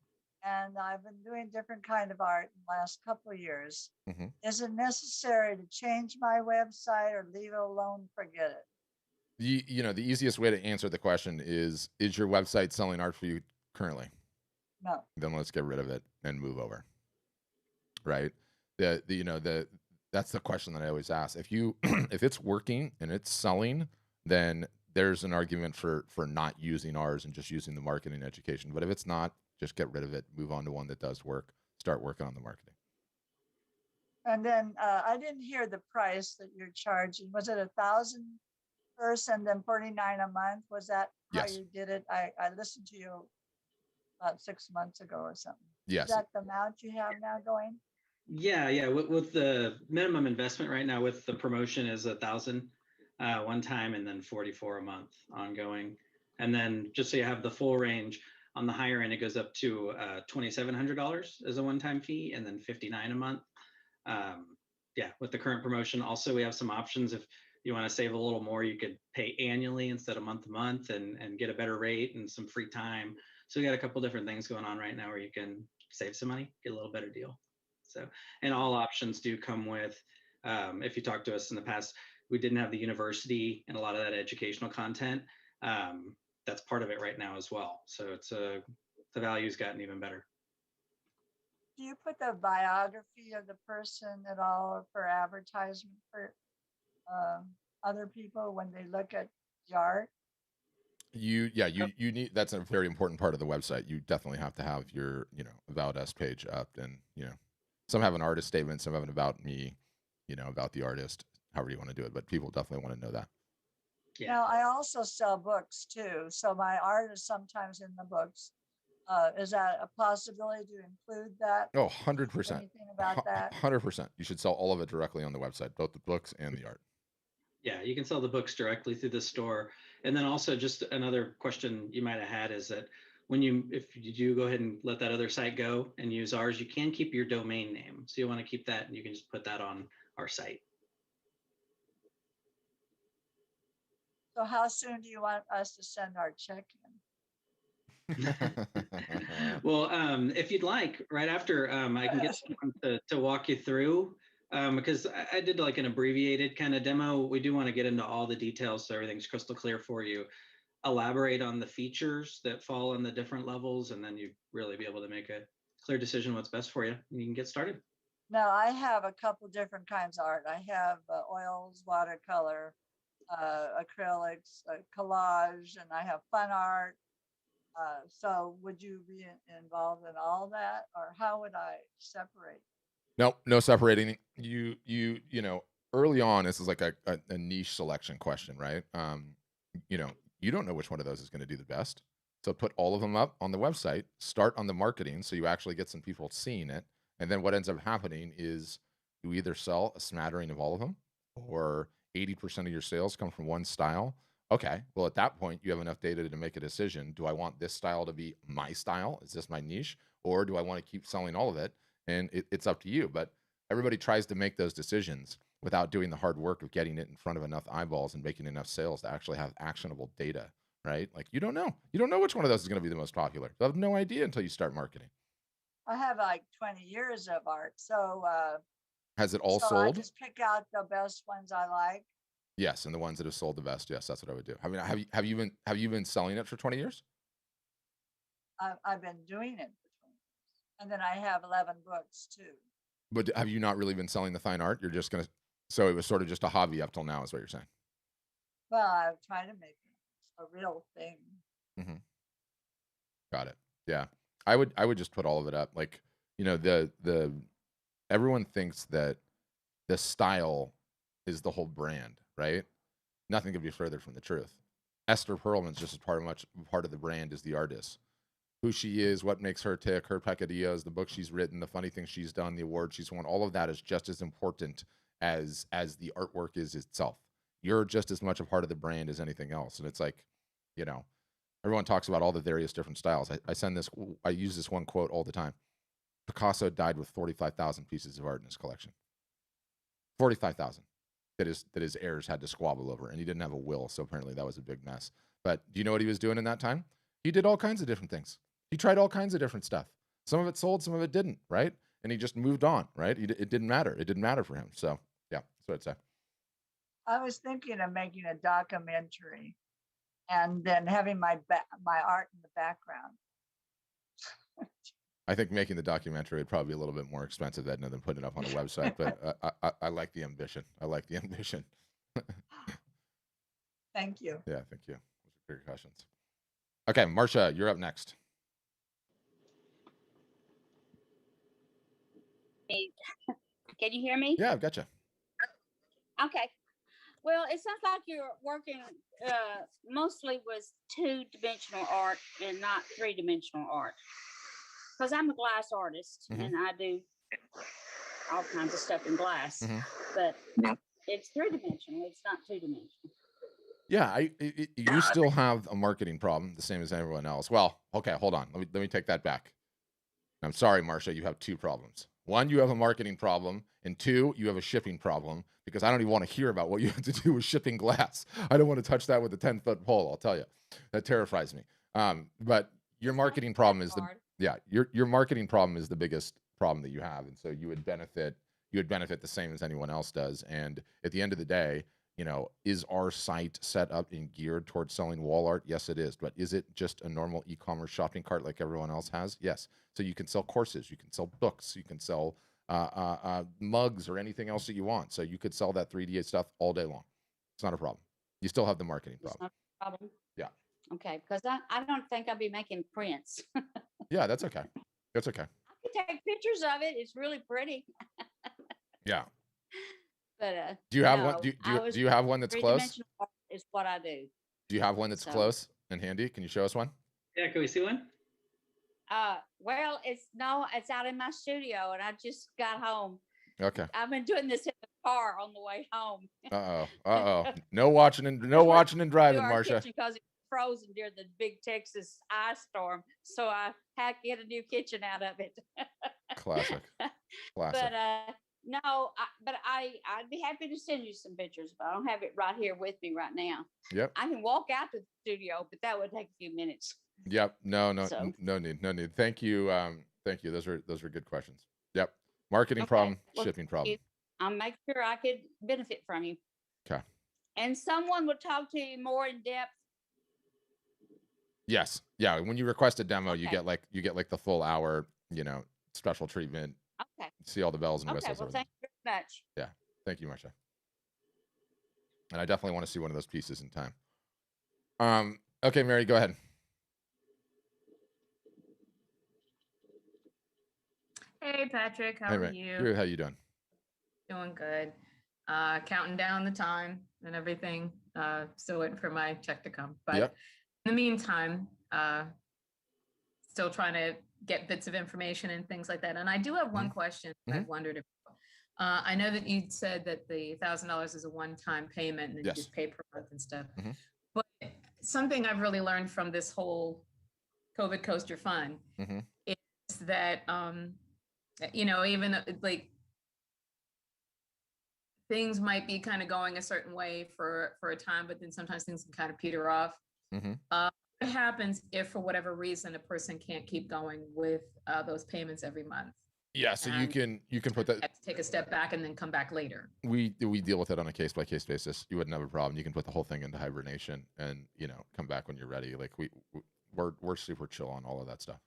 and I've been doing different kind of art in the last couple of years. Mm-hmm. Is it necessary to change my website or leave it alone, forget it? The easiest way to answer the question is your website selling art for you currently? No. Then let's get rid of it and move over. Right? That's the question that I always ask. If if it's working and it's selling, then there's an argument for not using ours and just using the marketing education. But if it's not, just get rid of it, move on to one that does work, start working on the marketing. And then I didn't hear the price that you're charging. Was it $1,000 first and then $49 a month? Was that how Yes. you did it? I listened to you about 6 months ago or something. Yes. Is that the amount you have now going? Yeah. With the minimum investment right now, with the promotion is 1,000 one time, and then 44 a month ongoing. And then just so you have the full range, on the higher end, it goes up to $2,700 as a one-time fee, and then $59 a month. With the current promotion. Also, we have some options. If you want to save a little more, you could pay annually instead of month to month and get a better rate and some free time. So we got a couple different things going on right now where you can save some money, get a little better deal. So, and all options do come with, if you talked to us in the past, we didn't have the university and a lot of that educational content. That's part of it right now as well. So it's the value's gotten even better. Do you put the biography of the person at all for advertisement for other people when they look at the art? You need, that's a very important part of the website. You definitely have to have your, about us page up, and, some have an artist statement, some have an about me, about the artist, however you want to do it, but people definitely want to know that. Yeah. Now, I also sell books too. So my art is sometimes in the books. Is that a possibility to include that? Oh, 100%. Anything about that? 100%. You should sell all of it directly on the website, both the books and the art. Yeah, you can sell the books directly through the store. And then also, just another question you might have had is that if you do go ahead and let that other site go and use ours, you can keep your domain name. So you want to keep that, and you can just put that on our site. So how soon do you want us to send our check in? Well, if you'd like, right after, I can get someone to walk you through, because I did like an abbreviated kind of demo. We do want to get into all the details so everything's crystal clear for you. Elaborate on the features that fall in the different levels, and then you really be able to make a clear decision what's best for you, and you can get started. Now, I have a couple different kinds of art. I have oils, watercolor, acrylics, collage, and I have fun art. So would you be involved in all that, or how would I separate? No separating. You early on, this is like a niche selection question, right? You don't know which one of those is going to do the best. So put all of them up on the website, start on the marketing so you actually get some people seeing it. And then what ends up happening is you either sell a smattering of all of them, or 80% of your sales come from one style. Okay, well, at that point, you have enough data to make a decision. Do I want this style to be my style? Is this my niche? Or do I want to keep selling all of it? And it's up to you. But everybody tries to make those decisions without doing the hard work of getting it in front of enough eyeballs and making enough sales to actually have actionable data, right? Like, you don't know. You don't know which one of those is going to be the most popular. You have no idea until you start marketing. I have like 20 years of art. So has it all so sold? I just pick out the best ones I like. Yes, and the ones that have sold the best. Yes, that's what I would do. I mean, have you been selling it for 20 years? I've been doing it for 20 years, and then I have 11 books too. But have you not really been selling the fine art? You're just gonna. So it was sort of just a hobby up till now, is what you're saying? Well, I've tried to make it a real thing. Mm-hmm. Got it. Yeah, I would just put all of it up. Like, the everyone thinks that the style is the whole brand, right? Nothing could be further from the truth. Esther Perlman's just as part of the brand as the artist. Who she is, what makes her tick, her peccadillos, the book she's written, the funny things she's done, the awards she's won, all of that is just as important as the artwork is itself. You're just as much a part of the brand as anything else. And it's like, everyone talks about all the various different styles. I use this one quote all the time. Picasso died with 45,000 pieces of art in his collection. 45,000 that his heirs had to squabble over, and he didn't have a will, so apparently that was a big mess. But do you know what he was doing in that time? He did all kinds of different things. He tried all kinds of different stuff. Some of it sold, some of it didn't, right? And he just moved on, right? It didn't matter. It didn't matter for him. So yeah, that's what I'd say. I was thinking of making a documentary and then having my art in the background. I think making the documentary would probably be a little bit more expensive than putting it up on a website, but I like the ambition. I like the ambition. Thank you. Yeah, thank you. Those are great questions. Okay, Marcia, you're up next. Can you hear me? Yeah, I've got you. Okay. Well, it sounds like you're working mostly with 2-dimensional art and not 3-dimensional art. Because I'm a glass artist and I do all kinds of stuff in glass, but it's 3-dimensional. It's not 2-dimensional. Yeah, you still have a marketing problem, the same as everyone else. Well, okay, hold on. Let me take that back. I'm sorry, Marcia, you have 2 problems. 1, you have a marketing problem, and 2, you have a shipping problem, because I don't even want to hear about what you have to do with shipping glass. I don't want to touch that with a 10-foot pole, I'll tell you. That terrifies me. But your marketing problem is your marketing problem is the biggest problem that you have, and so you would benefit the same as anyone else does. And at the end of the day, is our site set up and geared towards selling wall art? Yes, it is. But is it just a normal e-commerce shopping cart like everyone else has? Yes. So you can sell courses, you can sell books, you can sell mugs or anything else that you want. So you could sell that 3D stuff all day long. It's not a problem. You still have the marketing problem. It's not a problem. Yeah. Okay, because I don't think I'll be making prints. Yeah, that's okay. That's okay. I can take pictures of it. It's really pretty. Yeah. But do you have one? Do you have one that's close? Is what I do. Do you have one that's close and handy? Can you show us one? Yeah, can we see one? Well, it's out in my studio, and I just got home. Okay. I've been doing this in the car on the way home. No watching and driving, Marcia. Because it's frozen during the big Texas ice storm, so I had to get a new kitchen out of it. Classic. But I'd be happy to send you some pictures, but I don't have it right here with me right now. Yep. I can walk out to the studio, but that would take a few minutes. Yep. No need. Thank you. Thank you. Those are good questions. Yep. Marketing problem, shipping problem. I'll make sure I could benefit from you. Okay. And someone would talk to you more in depth. Yes. Yeah. When you request a demo, you get like the full hour, special treatment. Okay. See all the bells and whistles. Okay. Well, thank you very much. Yeah. Thank you, Marcia. And I definitely want to see one of those pieces in time. Okay, Mary, go ahead. Hey, Patrick, how are you? Good. How you doing? Doing good. Counting down the time and everything. Still waiting for my check to come. But in the meantime, still trying to get bits of information and things like that. And I do have one question I've wondered about. I know that you said that the $1,000 is a one-time payment and then you just pay per month and stuff. But something I've really learned from this whole COVID Coaster Fund is that, even like things might be kind of going a certain way for a time, but then sometimes things can kind of peter off. What happens if for whatever reason a person can't keep going with those payments every month? Yeah, so you can put that, take a step back and then come back later. We deal with it on a case by case basis. You wouldn't have a problem. You can put the whole thing into hibernation and come back when you're ready. Like we're super chill on all of that stuff.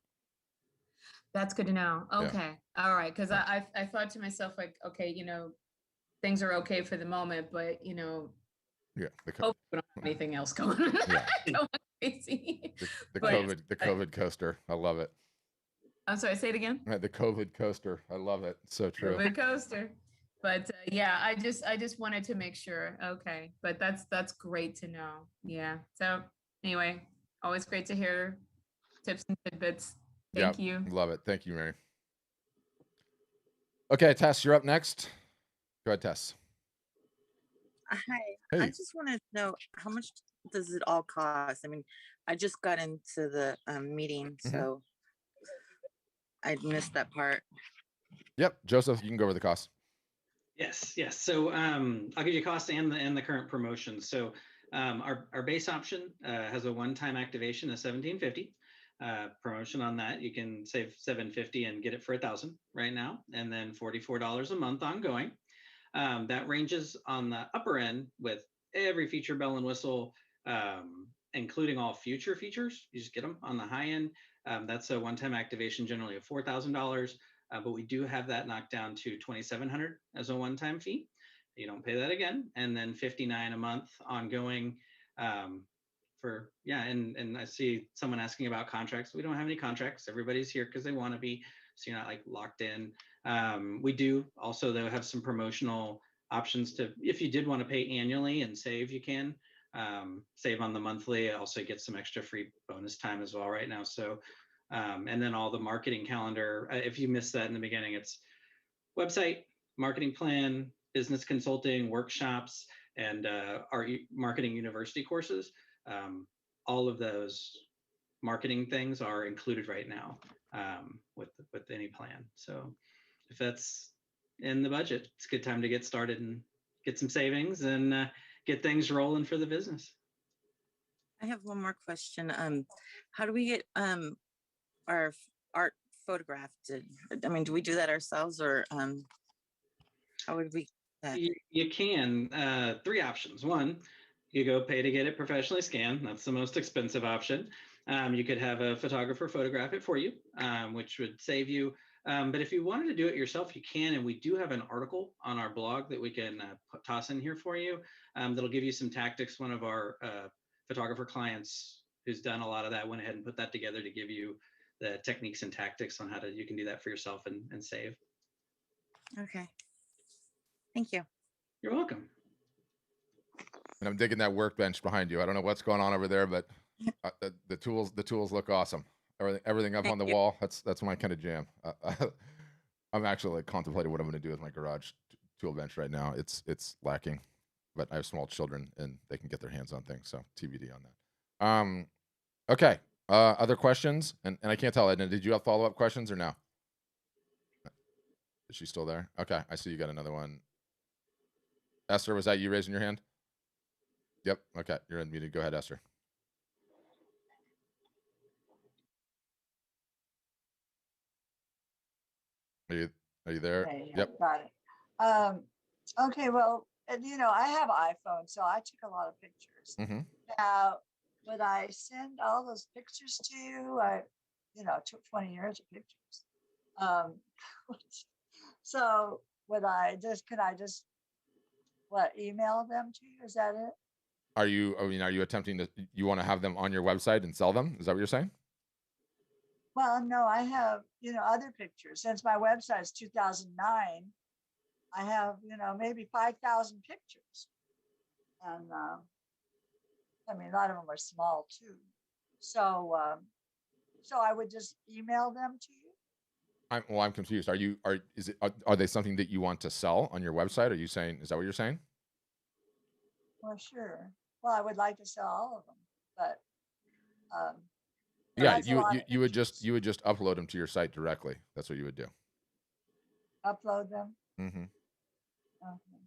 That's good to know. Okay. Yeah. All right. Because I thought to myself, like, okay, things are okay for the moment, but yeah, hope we don't have anything else going on. Yeah. Going crazy. The COVID coaster. I love it. I'm sorry, say it again. The COVID coaster. I love it. So true. COVID coaster. But yeah, I just wanted to make sure. Okay. But that's great to know. Yeah. So anyway, always great to hear tips and tidbits. Thank you. Love it. Thank you, Mary. Okay, Tess, you're up next. Go ahead, Tess. Hi. Hey. I just want to know, how much does it all cost? I mean, I just got into the meeting, so I missed that part. Yep. Joseph, you can go over the cost. Yes. So I'll give you cost and the current promotion. So our base option has a one-time activation of $1,750. promotion on that. You can save $750 and get it for $1,000 right now, and then $44 a month ongoing. That ranges on the upper end with every feature, bell and whistle, including all future features. You just get them on the high end. That's a one-time activation, generally of $4,000, but we do have that knocked down to $2,700 as a one-time fee. You don't pay that again, and then $59 a month ongoing. And I see someone asking about contracts. We don't have any contracts. Everybody's here because they want to be, so you're not like locked in. We do also though have some promotional options to, if you did want to pay annually and save, you can save on the monthly. Also get some extra free bonus time as well right now. So, and then all the marketing calendar. If you missed that in the beginning, it's website, marketing plan, business consulting, workshops, and our marketing university courses. All of those marketing things are included right now with any plan. So if that's in the budget, it's a good time to get started and get some savings and get things rolling for the business. I have one more question. How do we get our art photographed? I mean, do we do that ourselves, or how would we? You can. 3 options. One, you go pay to get it professionally scanned. That's the most expensive option. You could have a photographer photograph it for you, which would save you. But if you wanted to do it yourself, you can. And we do have an article on our blog that we can toss in here for you. That'll give you some tactics. One of our photographer clients who's done a lot of that went ahead and put that together to give you the techniques and tactics on how to, you can do that for yourself and save. Okay. Thank you. You're welcome. And I'm digging that workbench behind you. I don't know what's going on over there, but the tools look awesome. Everything up on the wall. That's my kind of jam. I'm actually like contemplating what I'm going to do with my garage tool bench right now. It's lacking, but I have small children and they can get their hands on things. So TBD on that. Okay. Other questions? And I can't tell. Edna, did you have follow-up questions or no? Is she still there? Okay. I see you got another one. Esther, was that you raising your hand? Yep. Okay. You're unmuted. Go ahead, Esther. Are you there? Okay, yeah, Yep. got it. Okay, well, and I have iPhone, so I took a lot of pictures. Mm-hmm. Now, would I send all those pictures to you? It took 20 years of pictures. So could I just email them to you? Is that it? Are you attempting to, you want to have them on your website and sell them? Is that what you're saying? Well, no, I have, other pictures. Since my website's 2009, I have, maybe 5,000 pictures. And a lot of them are small too. So I would just email them to you. I'm confused. Are they something that you want to sell on your website? Are you saying, is that what you're saying? Well, sure. Well, I would like to sell all of them, but yeah, you would just upload them to your site directly. That's what you would do. Upload them. Mm-hmm. Okay.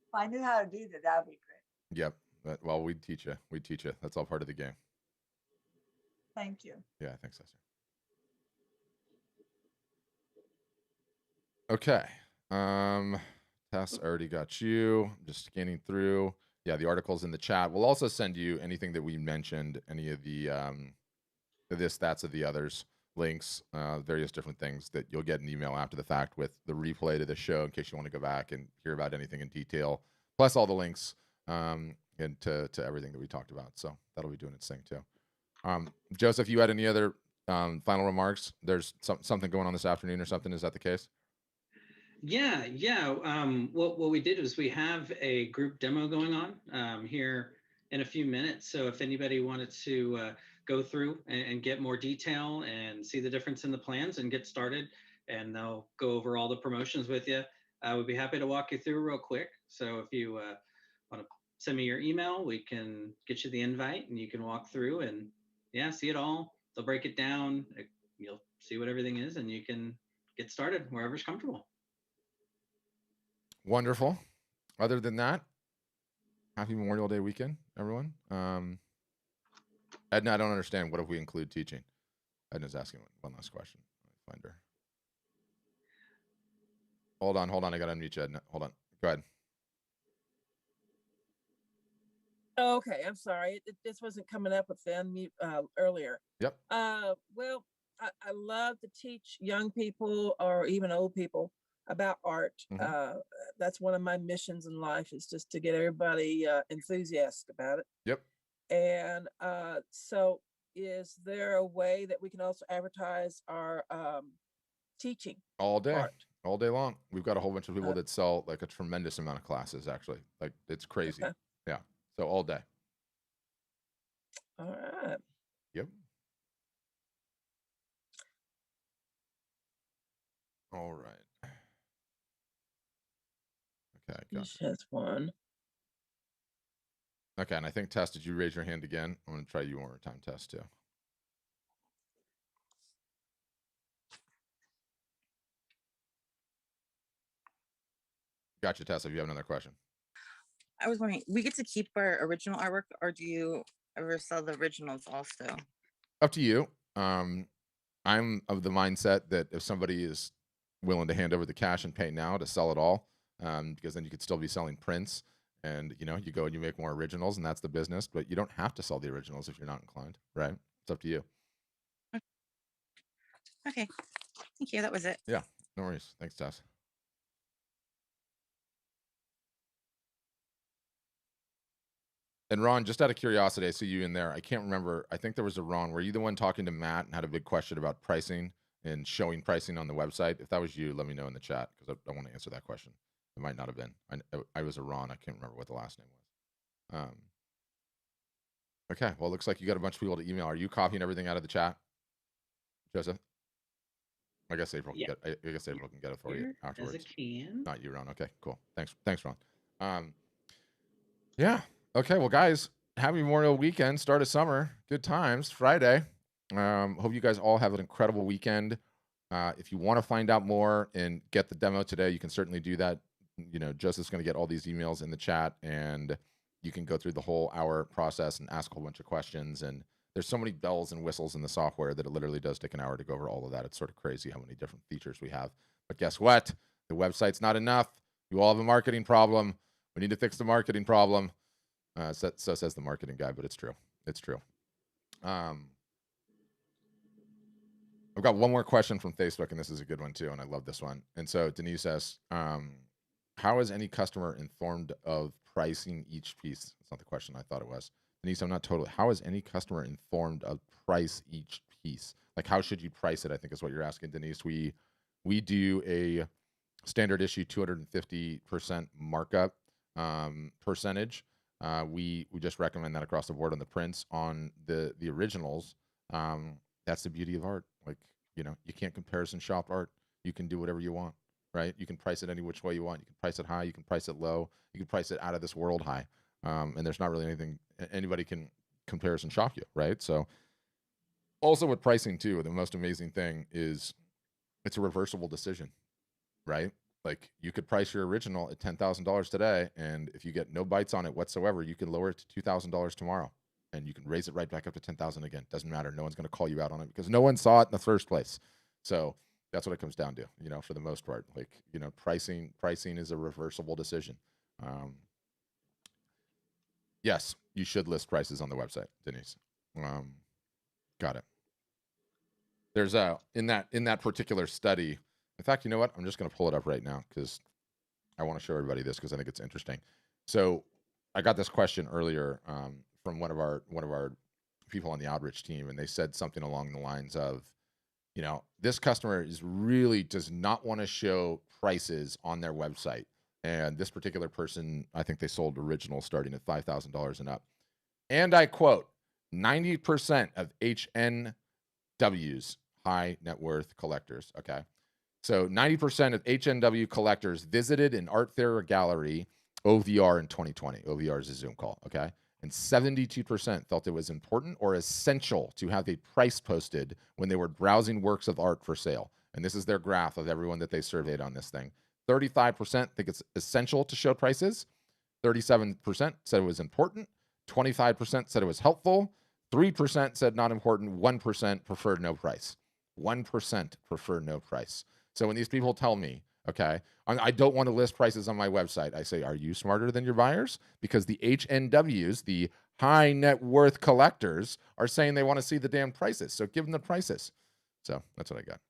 If I knew how to do that, that'd be great. Yep. Well, we'd teach you. That's all part of the game. Thank you. Yeah, thanks, Esther. Okay. Tess, already got you. I'm just scanning through. Yeah, the article's in the chat. We'll also send you anything that we mentioned, any of the this, that's, of the others, links, various different things that you'll get an email after the fact with the replay to the show in case you want to go back and hear about anything in detail, plus all the links and to everything that we talked about. So that'll be doing its thing too. Joseph, you had any other final remarks? There's something going on this afternoon or something. Is that the case? Yeah. What we did was we have a group demo going on here in a few minutes. So if anybody wanted to go through and get more detail and see the difference in the plans and get started, and they'll go over all the promotions with you, I would be happy to walk you through real quick. So if you want to send me your email, we can get you the invite and you can walk through and see it all. They'll break it down. You'll see what everything is and you can get started wherever's comfortable. Wonderful. Other than that, happy Memorial Day weekend, everyone. Edna, I don't understand. What if we include teaching? Edna's asking one last question. Let me find her. Hold on. I got to unmute you, Edna. Hold on. Go ahead. Okay, I'm sorry. This wasn't coming up with the unmute earlier. Yep. Well, I love to teach young people or even old people about art. That's one of my missions in life, is just to get everybody enthusiastic about it. Yep. And so is there a way that we can also advertise our teaching? All day. Art? All day long. We've got a whole bunch of people that sell like a tremendous amount of classes, actually. Like, it's crazy. Okay. Yeah. So all day. All right. Yep. All right. Okay. Each has one. Okay. And I think, Tess, did you raise your hand again? I'm going to try you one more time, Tess, too. Gotcha, Tess. If you have another question. I was wondering, we get to keep our original artwork, or do you ever sell the originals also? Up to you. I'm of the mindset that if somebody is willing to hand over the cash and pay now to sell it all, because then you could still be selling prints, and you go and you make more originals, and that's the business. But you don't have to sell the originals if you're not inclined, right? It's up to you. Okay, thank you. That was it. Yeah, no worries. Thanks, Tess. And Ron, just out of curiosity, I see you in there. I can't remember. I think there was a Ron. Were you the one talking to Matt and had a big question about pricing and showing pricing on the website? If that was you, let me know in the chat, because I want to answer that question. It might not have been. I was a Ron. I can't remember what the last name was. Okay. Well, it looks like you got a bunch of people to email. Are you copying everything out of the chat, Joseph? I guess April can get. I guess April can get it for you afterwards. As it can. Not you, Ron. Okay, cool. Thanks, Ron. Yeah. Okay. Well, guys, happy Memorial Weekend. Start of summer. Good times. Friday. Hope you guys all have an incredible weekend. If you want to find out more and get the demo today, you can certainly do that. Joseph's going to get all these emails in the chat, and you can go through the whole hour process and ask a whole bunch of questions. And there's so many bells and whistles in the software that it literally does take an hour to go over all of that. It's sort of crazy how many different features we have. But guess what? The website's not enough. You all have a marketing problem. We need to fix the marketing problem. So says the marketing guy, but it's true. It's true. I've got one more question from Facebook, and this is a good one too, and I love this one. And so Denise says, how is any customer informed of pricing each piece? That's not the question I thought it was. Denise, I'm not totally. How is any customer informed of price each piece? Like, how should you price it? I think is what you're asking, Denise. We do a standard issue 250% markup percentage. We just recommend that across the board on the prints. On the originals, that's the beauty of art. Like, you can't comparison shop art. You can do whatever you want, right? You can price it any which way you want. You can price it high. You can price it low. You can price it out of this world high. And there's not really anything anybody can comparison shop you, right? So also with pricing too, the most amazing thing is it's a reversible decision, right? Like, you could price your original at $10,000 today, and if you get no bites on it whatsoever, you can lower it to $2,000 tomorrow, and you can raise it right back up to $10,000 again. Doesn't matter. No one's going to call you out on it because no one saw it in the first place. So that's what it comes down to, for the most part. Like, pricing is a reversible decision. Yes, you should list prices on the website, Denise. Got it. There's in that particular study. In fact, you know what? I'm just going to pull it up right now because I want to show everybody this because I think it's interesting. So I got this question earlier from one of our people on the outreach team, and they said something along the lines of, this customer does not want to show prices on their website. And this particular person, I think they sold originals starting at $5,000 and up. And I quote, 90% of HNWs, high net worth collectors, okay? So 90% of HNW collectors visited an art fair or gallery OVR in 2020. OVR is a Zoom call, okay? And 72% felt it was important or essential to have a price posted when they were browsing works of art for sale. And this is their graph of everyone that they surveyed on this thing. 35% think it's essential to show prices. 37% said it was important. 25% said it was helpful. 3% said not important. 1% preferred no price. 1% prefer no price. So when these people tell me, okay, I don't want to list prices on my website, I say, are you smarter than your buyers? Because the HNWs, the high net worth collectors, are saying they want to see the damn prices. So give them the prices. So that's what I got.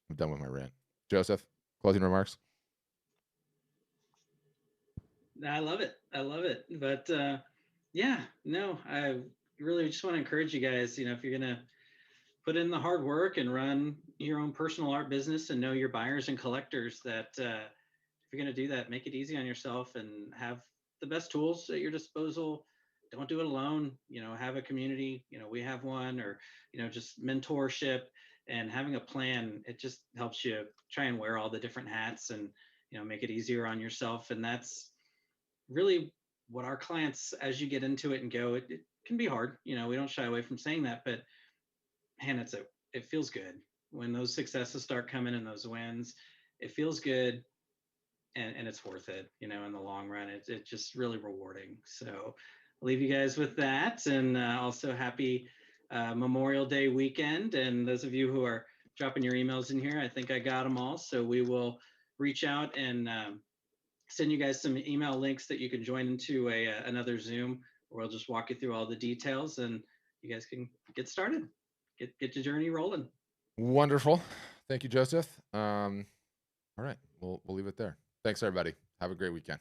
I'm done with my rant. Joseph, closing remarks? I love it. I love it. But yeah, no, I really just want to encourage you guys, if you're going to put in the hard work and run your own personal art business and know your buyers and collectors, that if you're going to do that, make it easy on yourself and have the best tools at your disposal. Don't do it alone. Have a community. We have one, or just mentorship and having a plan. It just helps you try and wear all the different hats and make it easier on yourself. And that's really what our clients, as you get into it and go, it can be hard. We don't shy away from saying that, but man, it feels good when those successes start coming and those wins. It feels good, and it's worth it, in the long run. It's just really rewarding. So I'll leave you guys with that, and also happy Memorial Day weekend. And those of you who are dropping your emails in here, I think I got them all. So we will reach out and send you guys some email links that you can join into another Zoom, where we'll just walk you through all the details, and you guys can get started, get your journey rolling. Wonderful. Thank you, Joseph. All right, we'll leave it there. Thanks, everybody. Have a great weekend.